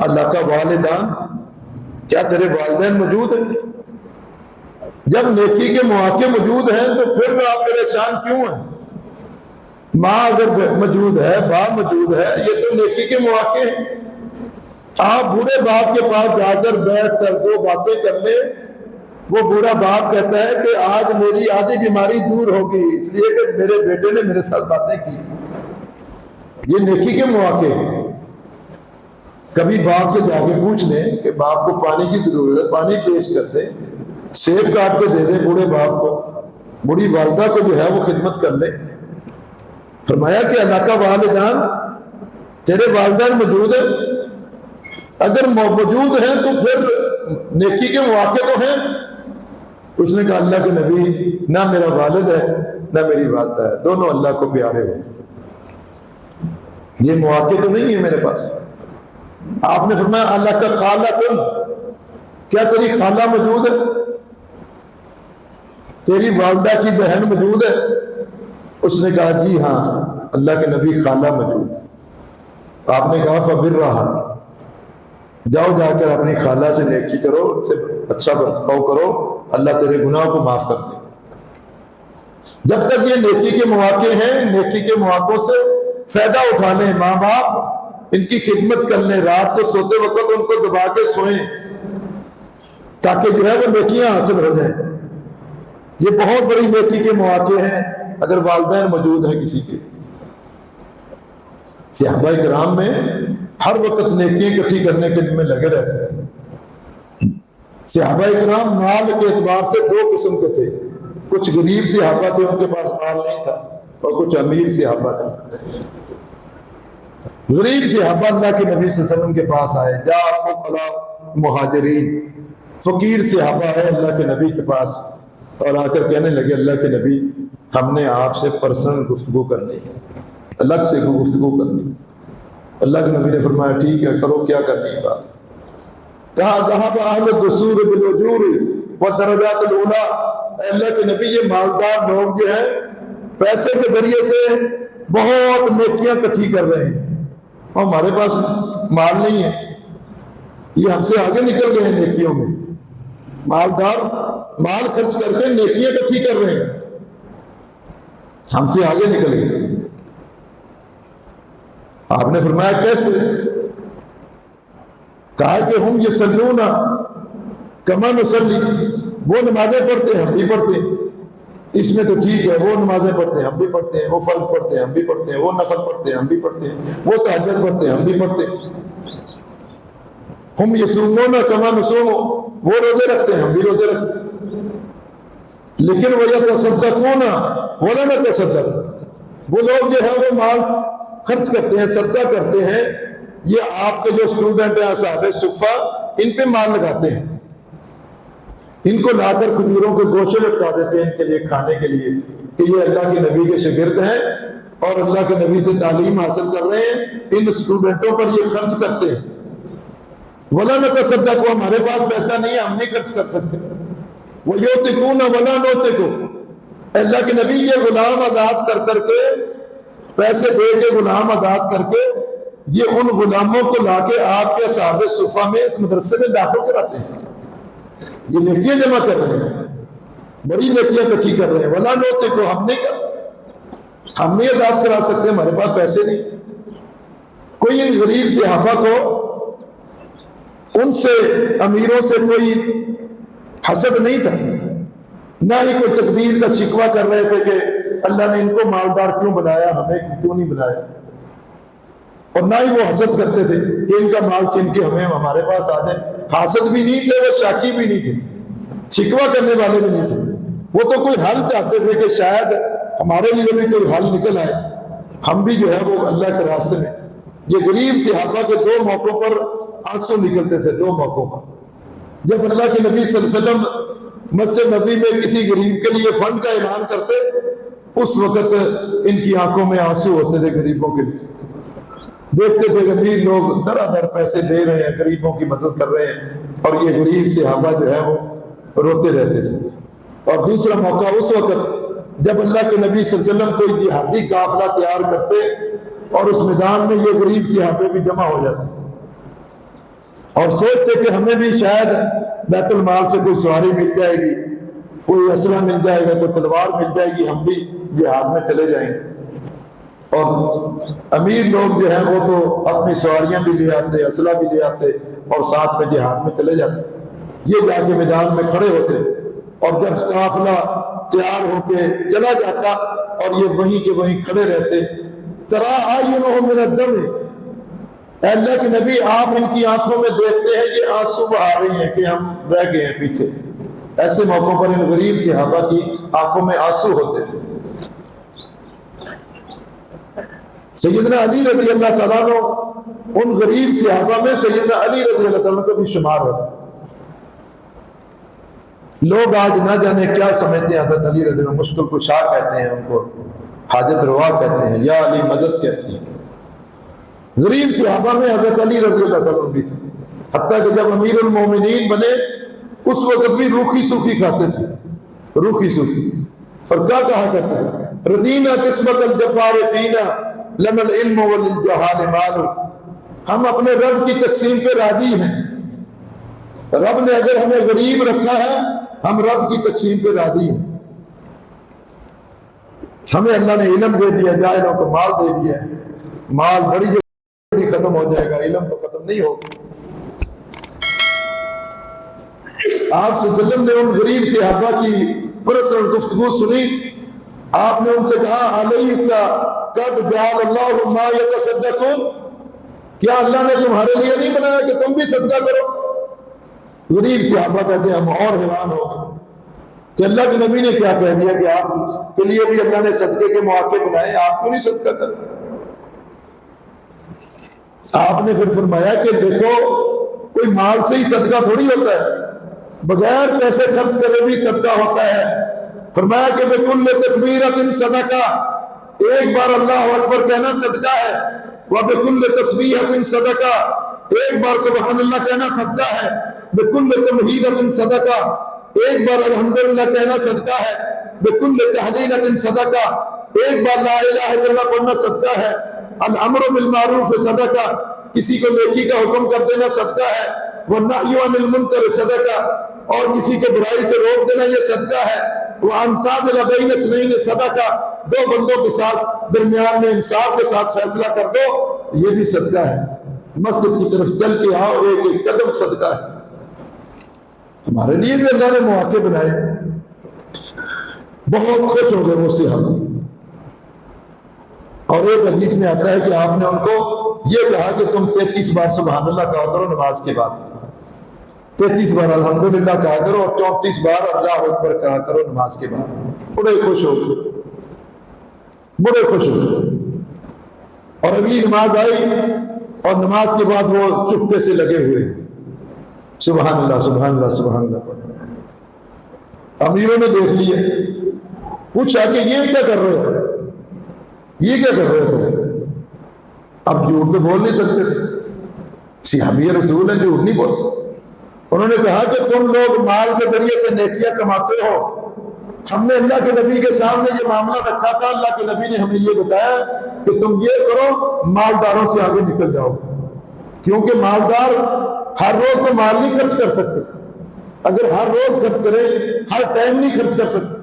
اللہ کا والدان، کیا تیرے والدین موجود ہیں؟ جب نیکی کے مواقع موجود ہیں تو پھر آپ پریشان کیوں ہیں؟ ماں اگر موجود ہے، باپ موجود ہے، یہ تو نیکی کے مواقع ہیں۔ آپ بوڑھے باپ کے پاس جا کر بیٹھ کر دو باتیں کر لیں، وہ بوڑھا باپ کہتا ہے کہ آج میری آدھی بیماری دور ہوگی اس لیے کہ میرے بیٹے نے میرے ساتھ باتیں کی۔ یہ نیکی کے مواقع ہیں۔ کبھی باپ سے جا کے پوچھ لیں کہ باپ کو پانی کی ضرورت ہے، پانی پیش کر دیں، سیب کاٹ کے دے دیں بوڑھے باپ کو، بوڑھی والدہ کو جو ہے وہ خدمت کر لیں۔ فرمایا کہ اللہ کا والدان، تیرے والدین موجود ہیں؟ اگر موجود ہیں تو پھر نیکی کے مواقع تو ہیں۔ اس نے کہا اللہ کے نبی نہ میرا والد ہے نہ میری والدہ ہے، دونوں اللہ کو پیارے ہو، یہ مواقع تو نہیں ہے میرے پاس۔ آپ نے فرمایا اللہ کا خالہ، کیا تیری خالہ موجود ہے؟ تیری والدہ کی بہن موجود ہے؟ اس نے کہا جی ہاں اللہ کے نبی خالہ موجود۔ آپ نے کہا فبرھا، جاؤ جا کر اپنی خالہ سے نیکی کرو، اس سے اچھا برتاؤ کرو، اللہ تیرے گناہوں کو معاف کر دے۔ جب تک یہ نیکی کے مواقع ہیں، نیکی کے مواقعوں سے فائدہ اٹھا لیں، ماں باپ ان کی خدمت کر لیں، رات کو سوتے وقت ان کو دبا کے سوئیں تاکہ جو ہے وہ نیکیاں حاصل ہو جائیں۔ یہ بہت بڑی نیکی کے مواقع ہیں اگر والدین موجود ہیں کسی کے۔ صحابہ کرام میں ہر وقت نیکیاں اکٹھی کرنے کے لیے لگے رہتے تھے۔ صحابہ کرام مال کے اعتبار سے دو قسم کے تھے، کچھ غریب صحابہ تھے ان کے پاس مال نہیں تھا، اور کچھ امیر صحابہ تھے۔ غریب صحابہ اللہ کے نبی صلی اللہ علیہ وسلم کے پاس آئے، جا فقراء مہاجرین، فقیر صحابہ ہے اللہ کے نبی کے پاس، اور آ کر کہنے لگے اللہ کے نبی ہم نے آپ سے پرسنل گفتگو کرنی ہے، الگ سے گفتگو کرنی۔ اللہ کے نبی نے فرمایا ٹھیک ہے کرو، کیا کرنی ہے بات؟ کہا ذهب اہل الدثور بالاجور والدرجات الاولى، اللہ کے نبی یہ مالدار لوگ جو ہیں پیسے کے ذریعے سے بہت نیکیاں اکٹھی کر رہے ہیں، اور ہمارے پاس مال نہیں ہے، یہ ہم سے آگے نکل گئے ہیں نیکیوں میں۔ مالدار مال خرچ کر کے نیکیاں اکٹھی کر رہے ہیں، ہم سے آگے نکل گئے۔ آپ نے فرمایا کیسے؟ کہا کہ ہم یصلون کما نصلی، وہ نمازیں پڑھتے ہیں ہم بھی پڑھتے ہیں، اس میں تو ٹھیک ہے، وہ نمازیں پڑھتے ہیں ہم بھی پڑھتے ہیں، وہ فرض پڑھتے ہیں ہم بھی پڑھتے ہیں، وہ نفل پڑھتے ہیں ہم بھی پڑھتے ہیں، وہ تہجد پڑھتے ہیں ہم بھی پڑھتے ہیں۔ ہم یصومون کما نصوم، وہ روزے رکھتے ہیں ہم بھی روزے رکھتے ہیں، لیکن وَيَتَصَدَّقُونَ وَلَا نَتَصَدَّقُ، وہ لوگ جو ہے وہ مال خرچ کرتے ہیں، صدقہ کرتے ہیں۔ یہ آپ کے جو اسٹوڈنٹ ہیں اصحاب صفہ، ان پہ مال لگاتے ہیں، ان کو لا کر کھجوروں کے گوشے لٹکا دیتے ہیں ان کے لیے کھانے کے لیے کہ یہ اللہ کے نبی کے شاگرد ہیں اور اللہ کے نبی سے تعلیم حاصل کر رہے ہیں، ان اسٹوڈنٹوں پر یہ خرچ کرتے ہیں۔ ولا نتصدق، کو ہمارے پاس پیسہ نہیں ہے، ہم نہیں خرچ کر سکتے۔ وَيُعْتِقُونَ وَلَا نُعْتِقُ، اللہ کے نبی یہ غلام آزاد کر کر کے، پیسے دے کے غلام آزاد کر کے، یہ ان غلاموں کو لا کے آپ کے اصحاب صفہ میں اس مدرسے میں داخل کراتے ہیں۔ یہ نیکیاں جمع کر رہے ہیں، بڑی نیکیاں اکٹھی کر رہے ہیں۔ وَلَا نُعْتِقُ، ہم نہیں کرتے، ہم نہیں آزاد کرا سکتے، ہمارے پاس پیسے نہیں۔ کوئی ان غریب صحابہ کو ان سے امیروں سے کوئی حسد نہیں تھا، نہ ہی کوئی تقدیر کا شکوہ کر رہے تھے کہ اللہ نے ان کو مالدار کیوں بنایا، ہمیں کیوں نہیں بنایا، اور نہ ہی وہ حسد کرتے تھے کہ ان کا مال چھین کے ہمارے پاس آ جائے۔ حاسد بھی نہیں تھے، وہ شاکی بھی نہیں تھے، شکوہ کرنے والے بھی نہیں تھے، وہ تو کوئی حل چاہتے تھے کہ شاید ہمارے لیے بھی کوئی حل نکل آئے، ہم بھی جو ہے وہ اللہ کے راستے میں۔ یہ غریب صحابہ کے دو موقعوں پر آنسو نکلتے تھے، دو موقعوں پر۔ جب اللہ کے نبی صلی اللہ علیہ وسلم مسجد نبوی میں کسی غریب کے لیے فنڈ کا اعلان کرتے، اس وقت ان کی آنکھوں میں آنسو ہوتے تھے غریبوں کے لیے۔ دیکھتے تھے کہ امیر لوگ در در پیسے دے رہے ہیں، غریبوں کی مدد کر رہے ہیں، اور یہ غریب صحابہ جو ہے وہ روتے رہتے تھے۔ اور دوسرا موقع اس وقت جب اللہ کے نبی صلی اللہ علیہ وسلم کوئی جہادی قافلہ تیار کرتے اور اس میدان میں یہ غریب صحابے بھی جمع ہو جاتے اور سوچتے کہ ہمیں بھی شاید بیت المال سے کوئی سواری مل جائے گی، کوئی اسلحہ مل جائے گا، کوئی تلوار مل جائے گی، ہم بھی جہاد میں چلے جائیں گے۔ اور امیر لوگ جو ہیں وہ تو اپنی سواریاں بھی لے آتے، اسلحہ بھی لے آتے اور ساتھ میں جہاد میں چلے جاتے۔ یہ جا کے میدان میں کھڑے ہوتے، اور جب قافلہ تیار ہو کے چلا جاتا اور یہ وہیں کے وہیں کھڑے رہتے، ترا اعینہم من الدم، اے اللہ کے نبی آپ ان کی آنکھوں میں دیکھتے ہیں یہ آنسو بہا رہی ہیں کہ ہم رہ گئے ہیں پیچھے۔ ایسے موقعوں پر ان غریب صحابہ کی آنکھوں میں آنسو ہوتے تھے۔ سیدنا علی رضی اللہ تعالیٰ عنہ ان غریب صحابہ میں سیدنا علی رضی اللہ تعالیٰ عنہ کا بھی شمار ہوتا ہے۔ لوگ آج نہ جانے کیا سمجھتے ہیں حضرت علی رضی اللہ عنہ، مشکل کشا کہتے ہیں ان کو، حاجت روا کہتے ہیں، یا علی مدد کہتے ہیں۔ غریب صحابہ میں حضرت علی رضی اللہ تعالیٰ عنہ بھی تھے، حتیٰ کہ جب امیر المومنین بنے اس وقت بھی روکھی سوکھی کھاتے تھے، روکھی سوکھی، اور کیا کہا کرتے تھے، رضینا قسمت الجبار فینا لنا العلم وللجہال مال، ہم اپنے رب کی تقسیم پہ راضی ہیں، رب نے اگر ہمیں غریب رکھا ہے ہم رب کی تقسیم پہ راضی ہیں۔ ہمیں اللہ نے علم دے دیا، جاہلوں کو مال دے دیا، مال بڑی جلدی ختم ہو جائے گا، علم تو ختم نہیں ہوگا۔ آپ صلی اللہ علیہ وسلم نے ان غریب صحابہ کی پرسنل گفتگو سنی، آپ نے ان سے کہا علیہ قد جعل اللہ ما یتصدقون، کیا اللہ نے تمہارے لیے نہیں بنایا کہ تم بھی صدقہ کرو؟ غریب صحابہ کہتے ہیں ہم اور حیران ہو گئے کہ اللہ کے نبی نے کیا کہہ دیا کہ آپ کے لیے بھی اللہ نے صدقے کے مواقع بنائے، آپ کو نہیں صدقہ کرتے؟ آپ نے پھر فرمایا کہ دیکھو کوئی مال سے ہی صدقہ تھوڑی ہوتا ہے، بغیر پیسے خرچ کرے بھی صدقہ ہوتا ہے۔ فرمایا کہ بِكُلِّ تَكْبِيرَةٍ صَدَقَةٌ، ایک بار اللہ اکبر کہنا صدقہ ہے، وَبِكُلِّ تَسْبِيحَةٍ صَدَقَةٌ، ایک بار سبحان اللہ کہنا صدقہ ہے، بِكُلِّ تَمْحِيدَةٍ صَدَقَةٌ، ایک بار الحمدللہ کہنا صدقہ ہے، بِكُلِّ تَحْلِيلَةٍ صَدَقَةٌ، ایک بار لا الہ الا اللہ پڑھنا صدقہ ہے، الامر بالمعروف صدقہ، کسی کو نیکی کا حکم کر دینا صدقہ ہے، والنہی عن المنکر صدقہ، اور کسی کے برائی سے روک دینا یہ صدقہ ہے، وان تعدل بین اثنین صدقہ، دو بندوں کے ساتھ درمیان میں انصاف کے ساتھ فیصلہ کر دو، یہ بھی صدقہ ہے، مسجد کی طرف چل کے آؤ ایک ایک قدم صدقہ ہے۔ ہمارے لیے بھی اللہ نے مواقع بنائے، بہت خوش ہو گئے وہ صحابہ۔ اور ایک حدیث میں آتا ہے کہ آپ نے ان کو یہ کہا کہ تم 33 بار سبحان اللہ کہا کرو نماز کے بعد، 33 بار الحمدللہ کہا کرو، اور 34 بار اللہ اکبر کہا کرو نماز کے بعد۔ بڑے خوش ہو گئے، بڑے خوش ہو گئے۔ اور اگلی نماز آئی اور نماز کے بعد وہ چپکے سے لگے ہوئے، سبحان اللہ سبحان اللہ سبحان اللہ. امیروں نے دیکھ لیا, پوچھا کہ یہ کیا کر رہے ہو, یہ کیا کر رہے ہو تم؟ اب جھوٹ تو بول نہیں سکتے تھے, صحابی رسول ہیں, جھوٹ نہیں بول سکتے. انہوں نے کہا کہ تم لوگ مال کے ذریعے سے نیکیاں کماتے ہو, ہم نے اللہ کے نبی کے سامنے یہ معاملہ رکھا تھا, اللہ کے نبی نے ہمیں یہ بتایا کہ تم یہ کرو, مالداروں سے آگے نکل جاؤ, کیونکہ مالدار ہر روز تو مال نہیں خرچ کر سکتے. اگر ہر روز خرچ کرے, ہر ٹائم نہیں خرچ کر سکتے.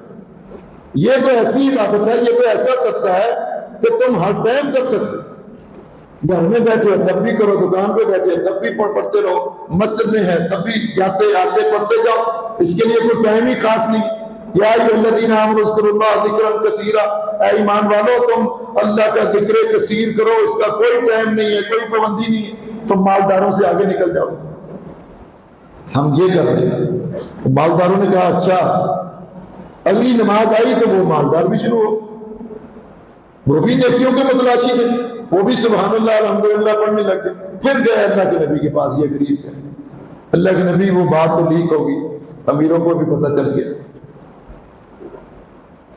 یہ تو ایسی عبادت ہے, یہ تو ایسا صدقہ ہے کہ تم ہر ٹائم کر سکتے. گھر میں بیٹھے ہو تب بھی کرو, دکان پہ بیٹھے ہو تب بھی پڑھتے رہو, مسجد میں ہے تب بھی جاتے آتے پڑھتے جاؤ. اس کے لیے کوئی ٹائم ہی خاص نہیں. یا ایھا الذین آمنوا اذکروا اللہ ذکرا کثیرا, اے ایمان والو تم اللہ کا ذکر کثیر کرو, اس کا کوئی ٹائم نہیں ہے, کوئی پابندی نہیں ہے. تم مالداروں سے آگے نکل جاؤ. ہم یہ کر رہے ہیں. مالداروں نے کہا اچھا. اگلی نماز آئی تو وہ مالدار بھی شروع ہو, وہ بھی نیکیوں کے متلاشی تھے, وہ بھی سبحان اللہ الحمدللہ پڑھنے لگ گئے. پھر گئے اللہ کے نبی کے پاس, یہ غریب سے. اللہ کے نبی, وہ بات تو لیک ہوگی, امیروں کو بھی پتہ چل گیا.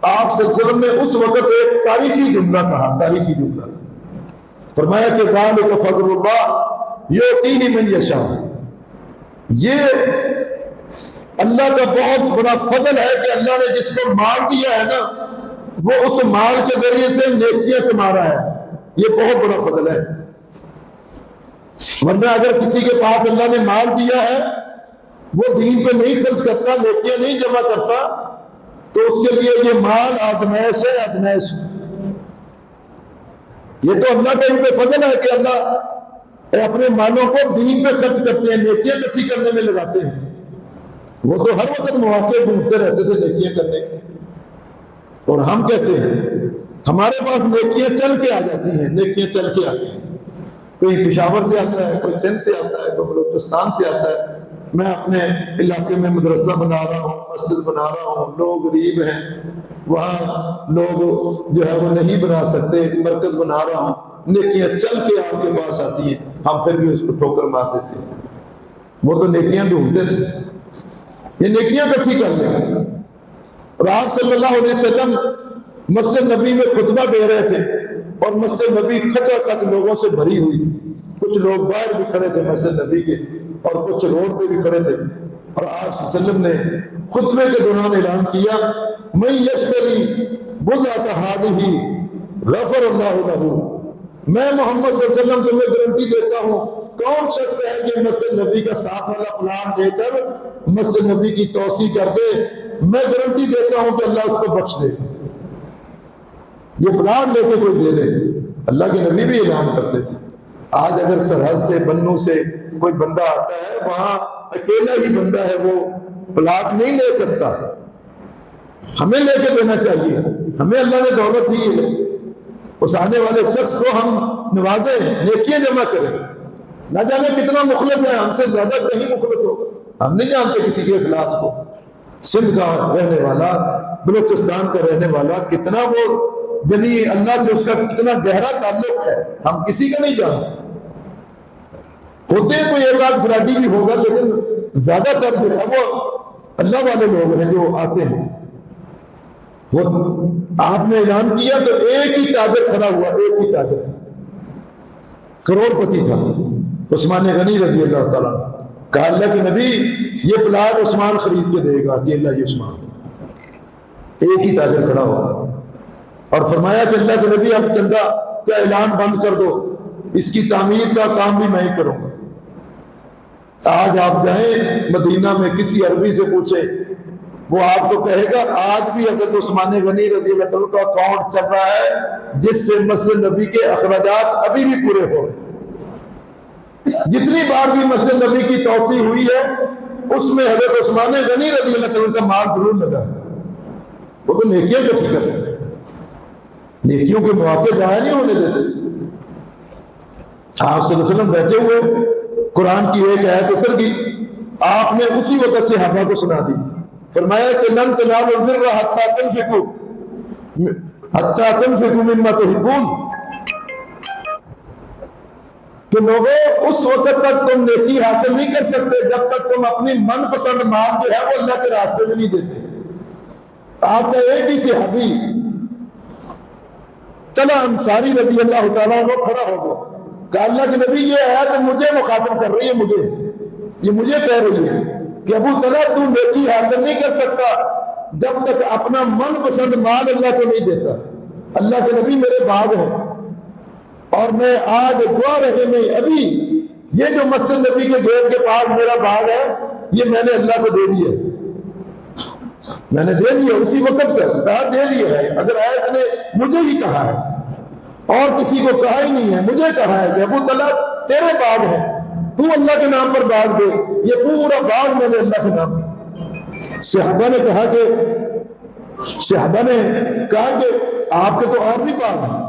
آپ صلی اللہ علیہ وسلم نے اس وقت ایک تاریخی جملہ کہا, تاریخی جملہ فرمایا کہ ذالک فضل اللہ یؤتیہ من یشاء. یہ اللہ کا بہت بڑا فضل ہے کہ اللہ نے جس کو مال دیا ہے نا, وہ اس مال کے ذریعے سے نیکیاں کما رہا ہے. یہ بہت بڑا فضل ہے. ورنہ اگر کسی کے پاس اللہ نے مال دیا ہے, وہ دین پہ نہیں خرچ کرتا, نیکیاں نہیں جمع کرتا, تو اس کے لیے یہ مال آزمائش ہے, آزمائش. یہ تو اللہ کا ان پہ فضل ہے کہ اللہ اپنے مالوں کو دین پہ خرچ کرتے ہیں, نیکیاں اکٹھی کرنے میں لگاتے ہیں. وہ تو ہر وقت مواقع ڈھونڈتے رہتے تھے نیکیاں کرنے کے. اور ہم کیسے ہیں, ہمارے پاس نیکیاں چل کے آ جاتی ہیں, نیکیاں چل کے آتی ہیں. کوئی پشاور سے آتا ہے, کوئی سندھ سے آتا ہے, کوئی بلوچستان سے آتا ہے. میں اپنے علاقے میں مدرسہ بنا رہا ہوں, مسجد بنا رہا ہوں, لوگ غریب ہیں, وہاں لوگ جو ہے وہ نہیں بنا سکتے, ایک مرکز بنا رہا ہوں. نیکیاں چل کے آپ کے پاس آتی ہیں, ہم پھر بھی اس کو ٹھوکر مار دیتے ہیں. وہ تو نیکیاں ڈھونڈتے تھے, یہ نیکیاں اکٹھی کر لیں. اور آپ صلی اللہ علیہ وسلم مسجد نبی میں خطبہ دے رہے تھے, اور مسجد نبی کھچا کھچ لوگوں سے بھری ہوئی تھی. کچھ لوگ باہر بھی کھڑے تھے مسجد نبی کے, اور کچھ روڈ پہ بھی کھڑے تھے. اور آپ صلی اللہ علیہ وسلم نے خطبے کے دوران اعلان کیا, من یشتری بضعۃ ہذہ غفر اللہ لہ. میں محمد صلی اللہ علیہ وسلم تمہیں گارنٹی دیتا ہوں, کون شخص ہے کہ مسجد نبی کا ساتھ والا پلان لے کر مسجد نبی کی توسیع کر دے, میں گارنٹی دیتا ہوں کہ اللہ اس کو بخش دے. یہ پلان لے کے کوئی دے دے. اللہ کے نبی بھی اعلان کرتے تھے. آج اگر سرحد سے, بنوں سے کوئی بندہ آتا ہے, وہاں اکیلا ہی بندہ ہے, وہ پلاٹ نہیں لے سکتا, ہمیں لے کے دینا چاہیے. ہمیں اللہ نے دولت دی ہے, اس آنے والے شخص کو ہم نوازیں, نیکیاں جمع کریں. نہ جانے کتنا مخلص ہے, ہم سے زیادہ کہیں مخلص ہوگا. ہم نہیں جانتے کسی کے اخلاص کو. سندھ کا رہنے والا, بلوچستان کا رہنے والا, کتنا وہ یعنی اللہ سے اس کا کتنا گہرا تعلق ہے, ہم کسی کا نہیں جانتے. ہوتے ہیں کوئی ایک آدھ فراڈی بھی ہوگا, لیکن زیادہ تر جو ہے وہ اللہ والے لوگ ہیں جو آتے ہیں. وہ آپ نے اعلان کیا تو ایک ہی تاجر کھڑا ہوا, ایک ہی تاجر, کروڑ پتی تھا, عثمان غنی رضی اللہ تعالیٰ. کہا اللہ کے نبی یہ پلاٹ عثمان خرید کے دے گا, کہ اللہ یہ عثمان. ایک ہی تاجر کھڑا ہوا, اور فرمایا کہ اللہ کے نبی اب چندہ کا اعلان بند کر دو, اس کی تعمیر کا کام بھی میں ہی کروں گا. آج آپ جائیں مدینہ میں, کسی عربی سے پوچھیں, وہ آپ کو کہے گا آج بھی حضرت عثمان غنی رضی اللہ عنہ کا اکاؤنٹ چل رہا ہے, جس سے مسجد نبی کے اخراجات ابھی بھی پورے ہو رہے ہیں. جتنی بار بھی مسجد نبی کی توسیع ہوئی ہے, اس میں حضرت عثمان غنی رضی اللہ عنہ کا مال ضرور لگا ہے. وہ تو نیکیاں اکٹھی کرتے تھے, نیکیوں کے مواقع ضائع نہیں ہونے دیتے تھے. آپ صلی اللہ علیہ وسلم بیٹھے ہوئے, قرآن کی ایک آیت اتر گئی, آپ نے اسی وقت صحابہ کو سنا دی. فرمایا کہ لن تنالوا البر حتی تنفقوا مما تحبون. کہ لوگوں اس وقت تک تم نیکی حاصل نہیں کر سکتے جب تک تم اپنی من پسند مال جو ہے وہ اللہ کے راستے میں نہیں دیتے۔ آپ کا ایک ہی صحابی چلا انصاری رضی اللہ تعالیٰ عنہ کھڑا ہو گیا، کہا اللہ کے نبی یہ آیت مجھے مخاطب کر رہی ہے، یہ مجھے کہہ رہی ہے کہ ابو طلحہ تو نیکی حاصل نہیں کر سکتا جب تک اپنا من پسند مال اللہ کو نہیں دیتا۔ اللہ کے نبی میرے باغ ہیں اور میں آج دعا رہے میں ابھی یہ جو مسجد نبی کے گیٹ کے پاس میرا باغ ہے یہ میں نے اللہ کو دے دیا، میں نے دے دیا اسی وقت کہا دے دیا ہے۔ اگر آیت نے مجھے ہی کہا ہے اور کسی کو کہا ہی نہیں ہے، مجھے کہا ہے کہ ابو طلحہ تیرے باغ ہے، تو اللہ کے نام پر باغ دے، یہ پورا باغ میں نے اللہ کے نام پر۔ صحابہ نے کہا کہ آپ کے تو اور بھی باغ ہیں،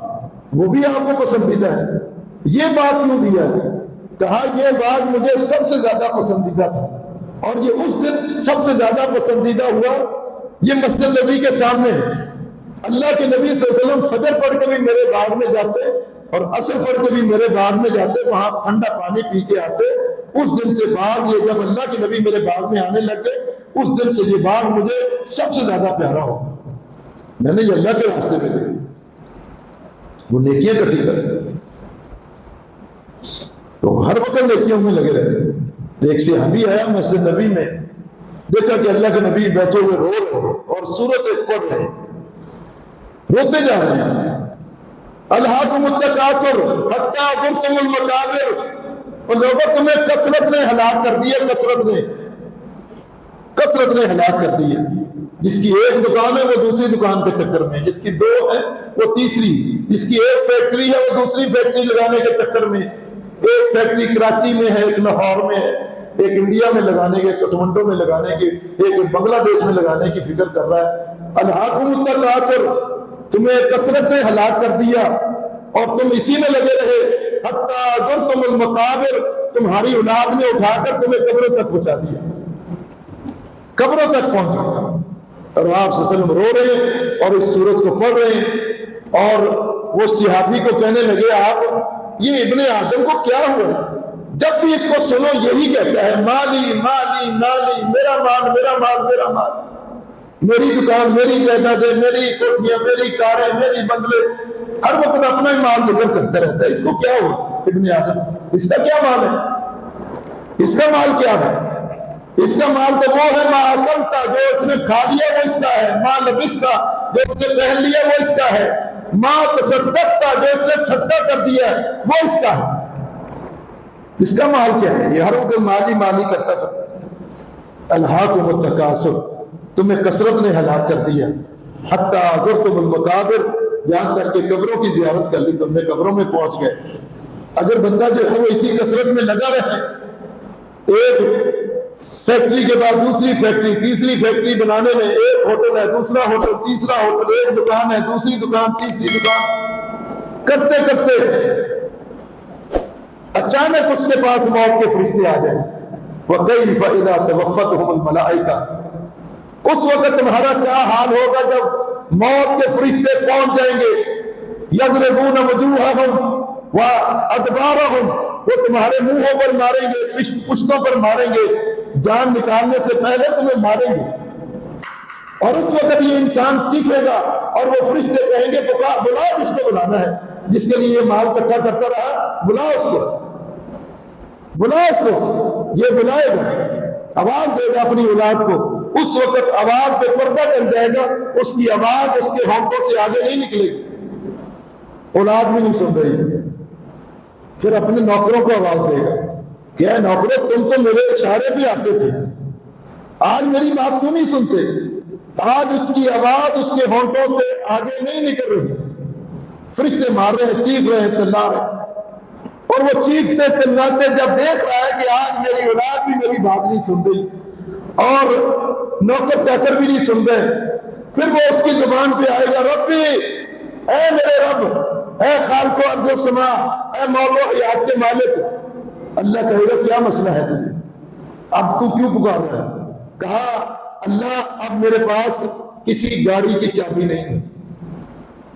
وہ بھی آپ کو پسندیدہ ہے، یہ باغ کیوں دیا ہے؟ کہا یہ باغ مجھے سب سے زیادہ پسندیدہ تھا اور یہ اس دن سب سے زیادہ پسندیدہ ہوا، یہ مسجد نبی کے سامنے ہے۔ اللہ کے نبی صلی اللہ علیہ وسلم فجر پڑھ کے بھی میرے باغ میں جاتے اور عصر پڑھ کے بھی میرے باغ میں جاتے، وہاں ٹھنڈا پانی پی کے آتے۔ اس دن سے باغ یہ جب اللہ کے نبی میرے باغ میں آنے لگ گئے، اس دن سے یہ باغ مجھے سب سے زیادہ پیارا ہو، میں نے یہ اللہ کے راستے میں دے۔ وہ نیکیاں کٹھی کرتے ہیں تو ہر وقت نیکیوں میں لگے رہتے ہیں۔ ایک صحابی آیا مسجد نبی میں، دیکھا کہ اللہ کے نبی بیٹھے ہوئے رو رہے ہیں اور سورت پڑھ رہے ہیں، روتے جا رہے ہیں، الہاکم التکاثر حتی زرتم المقابر، اور لوگوں تمہیں کثرت نے ہلاک کر دیا، کثرت نے ہلاک کر دیا۔ جس کی ایک دکان ہے وہ دوسری دکان کے چکر میں، جس کی دو ہے وہ تیسری، جس کی ایک فیکٹری ہے وہ دوسری فیکٹری لگانے کے چکر میں، ایک فیکٹری کراچی میں ہے، ایک لاہور میں ہے، ایک انڈیا میں لگانے کے، کٹھمنڈو میں لگانے کی، ایک بنگلہ دیش میں لگانے کی فکر کر رہا ہے۔ الہاکم التکاثر، تمہیں کثرت نے ہلاک کر دیا اور تم اسی میں لگے رہے، حتی زرتم المقابر، تمہاری اولاد نے اٹھا کر تمہیں قبروں تک پہنچا دیا، قبروں تک پہنچا۔ اور آپ صلی اللہ علیہ وسلم رو رہے ہیں اور اس سورت کو پڑھ رہے ہیں، اور وہ صحابی کو کہنے لگے آپ یہ ابن آدم کو کیا ہوا ہے؟ جب بھی اس کو سنو یہی کہتا ہے مالی مالی مالی، میرا مال میرا مال میرا مال، میری دکان میری جائیدادیں، میری کوٹھیاں میری کاریں میری بنگلے، ہر وقت اپنا ہی مال ذکر کرتا رہتا ہے۔ اس کو کیا ہوا ابن آدم؟ اس کا کیا مال ہے؟ اس کا مال کیا ہے؟ اس کا مال تو وہ ہے ما اکلتا، جو اس نے کھا لیا وہ اس کا ہے، ما لبستا، جو اس نے پہن لیا وہ اس کا ہے، ما تصدقتا، جو اس نے صدقہ کر دیا وہ اس کا ہے۔ اس کا مال کیا ہے؟ یہ ہر وقت مالی مالی کرتا تھا۔ الہاکم التکاثر، تمہیں کثرت نے ہلاک کر دیا، حتی زرتم المقابر، یہاں تک کہ قبروں کی زیارت کر لی، تم نے قبروں میں پہنچ گئے۔ اگر بندہ جو ہے وہ اسی کثرت میں لگا رہے، ایک فیکٹری کے بعد دوسری فیکٹری، تیسری فیکٹری بنانے میں، ایک ہوٹل ہے دوسرا ہوٹل تیسرا ہوٹل، ایک دکان ہے دوسری دکان تیسری دکان، کرتے کرتے اچانک اس کے پاس موت کے فرشتے آ جائیں۔ وَكَيْفَ إِذَا تَوَفَّتْهُمُ الْمَلَائِكَةُ، اس وقت تمہارا کیا حال ہوگا جب موت کے فرشتے پہنچ جائیں گے۔ يَضْرِبُونَ وُجُوهَهُمْ وَأَدْبَارَهُمْ، وہ تمہارے منہوں پر ماریں گے، پشتوں پر ماریں گے، جان نکالنے سے پہلے تمہیں ماریں گے۔ اور اس وقت یہ انسان چیخے گا اور وہ فرشتے کہیں گے بلا جس کو بلانا ہے، جس کے لیے یہ مال اکٹھا کرتا رہا، بلا اس کو، بلا اس کو۔ یہ بلائے گا، آواز دے گا اپنی اولاد کو، اس وقت آواز پہ پردہ ڈل جائے گا، اس کی آواز اس کے ہونٹوں سے آگے نہیں نکلے گی، اولاد بھی نہیں سن رہی۔ پھر اپنے نوکروں کو آواز دے گا کہ اے نوکروں، تم تو میرے اشارے پہ آتے تھے، آج میری بات کیوں نہیں سنتے؟ آج اس کی آواز اس کے ہونٹوں سے آگے نہیں نکل رہی، فرشتے مار رہے ہیں، چیخ رہے ہیں، چلا رہے ہیں، اور وہ چیختے چلاتے جب دیکھ رہا ہے کہ آج میری اولاد بھی میری بات نہیں سن رہی اور نوکر چاکر بھی نہیں سن رہے، پھر وہ اس کی زبان پہ آئے گا ربی، اے میرے رب، اے خالق ارض و سما، اے مولا حیات کے مالک۔ اللہ کہے گا کیا مسئلہ ہے تجھے، اب تو کیوں پکار رہا ہے؟ کہا اللہ اب میرے پاس کسی گاڑی کی چابی نہیں ہے،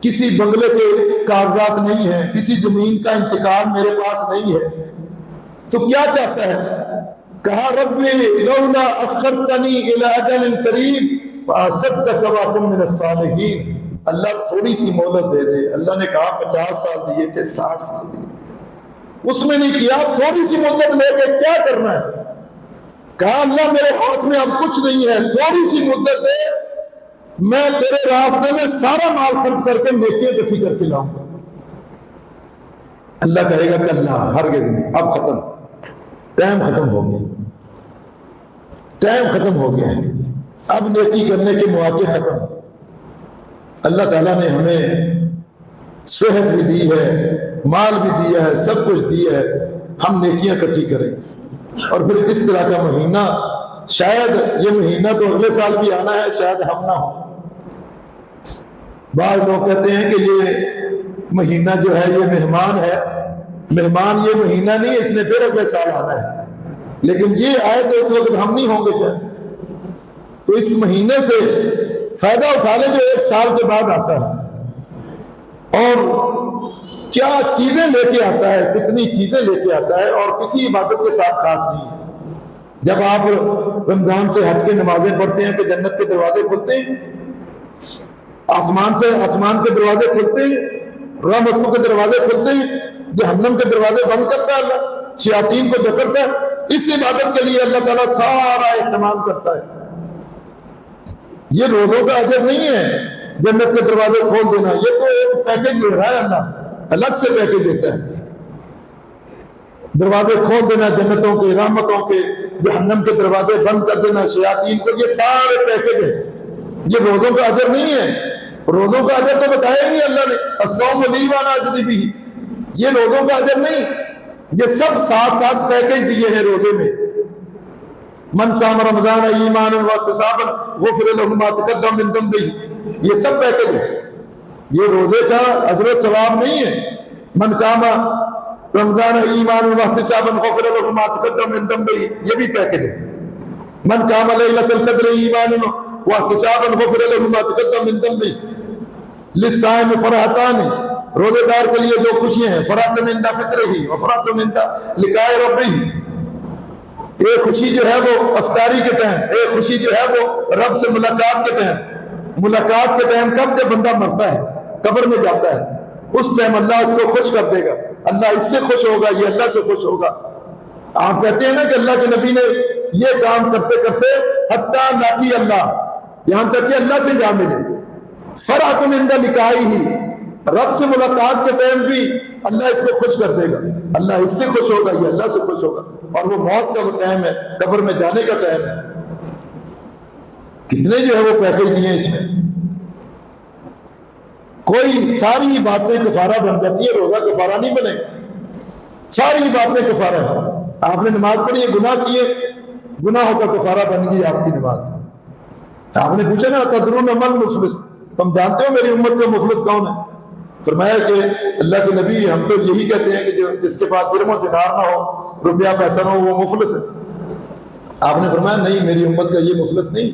کسی بنگلے کے کاغذات نہیں ہیں، کسی زمین کا انتقال میرے پاس نہیں ہے، تو کیا چاہتا ہے؟ کہا ربی لولا اخرتنی الی اجل قریب فاصدق واکن من الصالحین، اللہ تھوڑی سی مہلت دے دے۔ اللہ نے کہا 50 سال دیے تھے، 60 سال دیے، اس میں نہیں کیا، تھوڑی سی مدت لے کے کیا کرنا ہے؟ کہا اللہ میرے ہاتھ میں اب کچھ نہیں ہے، تھوڑی سی مدت ہے، میں تیرے راستے میں سارا مال خرچ کر کے نیکیاں اکٹھی کر کے لاؤں گا۔ اللہ کہے گا کہ اللہ ہرگز نہیں، اب ختم، ٹائم ختم ہو گیا، ٹائم ختم ہو گیا ہے، اب نیکی کرنے کے مواقع ختم۔ اللہ تعالیٰ نے ہمیں صحت بھی دی ہے، مال بھی دیا ہے، سب کچھ دیا ہے، ہم نیکیاں اکٹھی کریں۔ اور پھر اس طرح کا مہینہ، شاید یہ مہینہ تو اگلے سال بھی آنا ہے، شاید ہم نہ ہو۔ بعض لوگ کہتے ہیں کہ یہ مہینہ جو ہے یہ مہمان ہے، مہمان یہ مہینہ نہیں، اس نے پھر اگلے سال آنا ہے، لیکن یہ آئے تو اس وقت ہم نہیں ہوں گے شاید۔ تو اس مہینے سے فائدہ اٹھا لیں جو 1 سال کے بعد آتا ہے، اور کیا چیزیں لے کے آتا ہے، کتنی چیزیں لے کے آتا ہے، اور کسی عبادت کے ساتھ خاص نہیں ہے۔ جب آپ رمضان سے ہٹ کے نمازیں پڑھتے ہیں تو جنت کے دروازے کھلتے ہیں، آسمان کے دروازے کھلتے ہیں، رحمتوں کے دروازے کھلتے ہیں، جہنم کے دروازے بند کرتا ہے اللہ، شیاطین کو جکڑتا ہے۔ اس عبادت کے لیے اللہ تعالیٰ سارا اہتمام کرتا ہے۔ یہ روزوں کا اجر نہیں ہے جنت کے دروازے کھول دینا، یہ تو ایک پیکج دے رہا ہے، اللہ الگ سے پیکج دیتا ہے۔ دروازے کھول دینا جنتوں کے، رحمتوں کے، جہنم کے دروازے بند کر دینا شیاطین کو، یہ سارے پیکج ہیں، یہ روزوں کا اجر نہیں ہے۔ روزوں کا اجر تو بتایا ہی نہیں اللہ نے، الصوم لی وانا اجزی بہ، یہ روزوں کا اجر نہیں، یہ سب ساتھ ساتھ پیکج دیے ہیں روزے میں۔ من صام رمضان ایمانا واحتسابا غفر له ما تقدم من ذنبہ، یہ سب پیکج ہے، یہ روزے کا اجر و ثواب نہیں ہے۔ من قام رمضان ایمانا واحتسابا غفر له ما تقدم من ذنبہ، یہ بھی پیکج ہے۔ من قام لیلۃ القدر ایمانا واحتسابا غفر له ما تقدم من ذنبہ۔ للصائم فرحتان، روزے دار کے لیے 2 خوشیاں ہیں، فرحۃ عند فطرہ وفرحۃ عند لقاء ربہ۔ ایک خوشی جو ہے وہ افطاری کے ٹائم، ایک خوشی جو ہے وہ رب سے ملاقات کے ٹائم۔ ملاقات کے ٹائم کب؟ جب بندہ مرتا ہے، قبر میں جاتا ہے، اس ٹائم اللہ اس کو خوش کر دے گا، اللہ اس سے خوش ہوگا، یہ اللہ سے خوش ہوگا۔ آپ کہتے ہیں نا کہ اللہ کے نبی نے یہ کام کرتے کرتے حتیٰ لاقی اللہ، یہاں تک کہ اللہ سے جا ملے۔ فرحۃ عند لقائہ، رب سے ملاقات کے ٹائم بھی اللہ اس کو خوش کر دے گا، اللہ اس سے خوش ہوگا، یہ اللہ سے خوش ہوگا۔ اور وہ موت کا وہ ٹائم ہے، قبر میں جانے کا ٹائم ہے۔ کتنے جو ہے وہ پیکج دیے اس میں، کوئی ساری باتیں کفارہ بن جاتی ہے، روزہ کفارہ نہیں بنے گا، ساری باتیں کفارہ ہیں۔ آپ نے نماز پڑھی ہے، گناہ کیے، گناہوں کا کفارہ بن گئی آپ کی نماز۔ آپ نے پوچھا نا تدرون من مفلس، تم جانتے ہو میری امت کا مفلس کون ہے؟ فرمایا کہ اللہ کے نبی ہم تو یہی کہتے ہیں کہ جس کے پاس درہم و دینار نہ ہو، روپیہ پیسہ نہ ہو، وہ مفلس ہے۔ آپ نے فرمایا نہیں، میری امت کا یہ مفلس نہیں،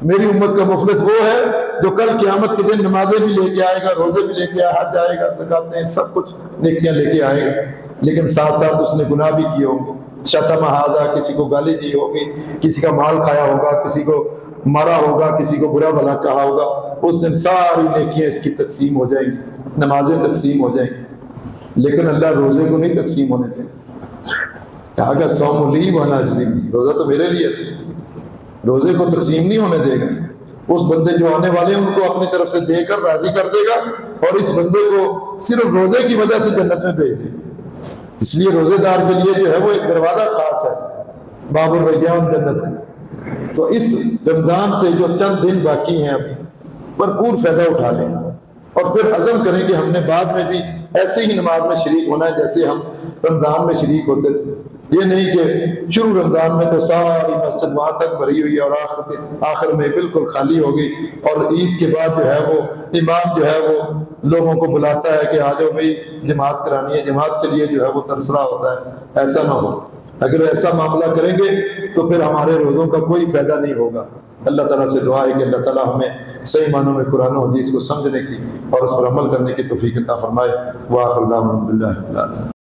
میری امت کا مفلس وہ ہے جو کل قیامت کے دن نمازیں بھی لے کے آئے گا، روزے بھی لے کے آئے، حج آئے گا، زکاتیں، سب کچھ نیکیاں لے کے آئے گا، لیکن ساتھ ساتھ اس نے گناہ بھی کیے ہوں گے، شتم ھذا، کسی کو گالی دی ہوگی، کسی کا مال کھایا ہوگا، کسی کو مارا ہوگا، کسی کو برا بھلا کہا ہوگا۔ اس دن ساری نیکیاں اس کی تقسیم ہو جائیں گی، نمازیں تقسیم ہو جائیں گی، لیکن اللہ روزے کو نہیں تقسیم ہونے دے گا۔ کہا کہ صوم لی وانا اجزی بہ، روزہ تو میرے لیے تھا، روزے کو تقسیم نہیں ہونے دے گا۔ اس بندے جو آنے والے ہیں ان کو اپنی طرف سے دے کر راضی کر دے گا، اور اس بندے کو صرف روزے کی وجہ سے جنت میں بھیج دے گا۔ اس لیے روزے دار کے لیے جو ہے وہ ایک دروازہ خاص ہے، باب الریان جنت کا۔ تو اس رمضان سے جو چند دن باقی ہیں ابھی، بھرپور فائدہ اٹھا لیں، اور پھر عزم کریں کہ ہم نے بعد میں بھی ایسے ہی نماز میں شریک ہونا ہے جیسے ہم رمضان میں شریک ہوتے تھے۔ یہ نہیں کہ شروع رمضان میں تو ساری مسجد وہاں تک بھری ہوئی اور آخر میں بالکل خالی ہوگی، اور عید کے بعد جو ہے وہ امام جو ہے وہ لوگوں کو بلاتا ہے کہ آ جاؤ بھائی جماعت کرانی ہے، جماعت کے لیے جو ہے وہ ترسرا ہوتا ہے۔ ایسا نہ ہو، اگر ایسا معاملہ کریں گے تو پھر ہمارے روزوں کا کوئی فائدہ نہیں ہوگا۔ اللہ تعالیٰ سے دعا ہے کہ اللہ تعالیٰ ہمیں صحیح معنوں میں قرآن و حدیث کو سمجھنے کی اور اس پر عمل کرنے کی توفیق عطا فرمائے۔ وآخر دعوانا الحمدللہ رب العالمین۔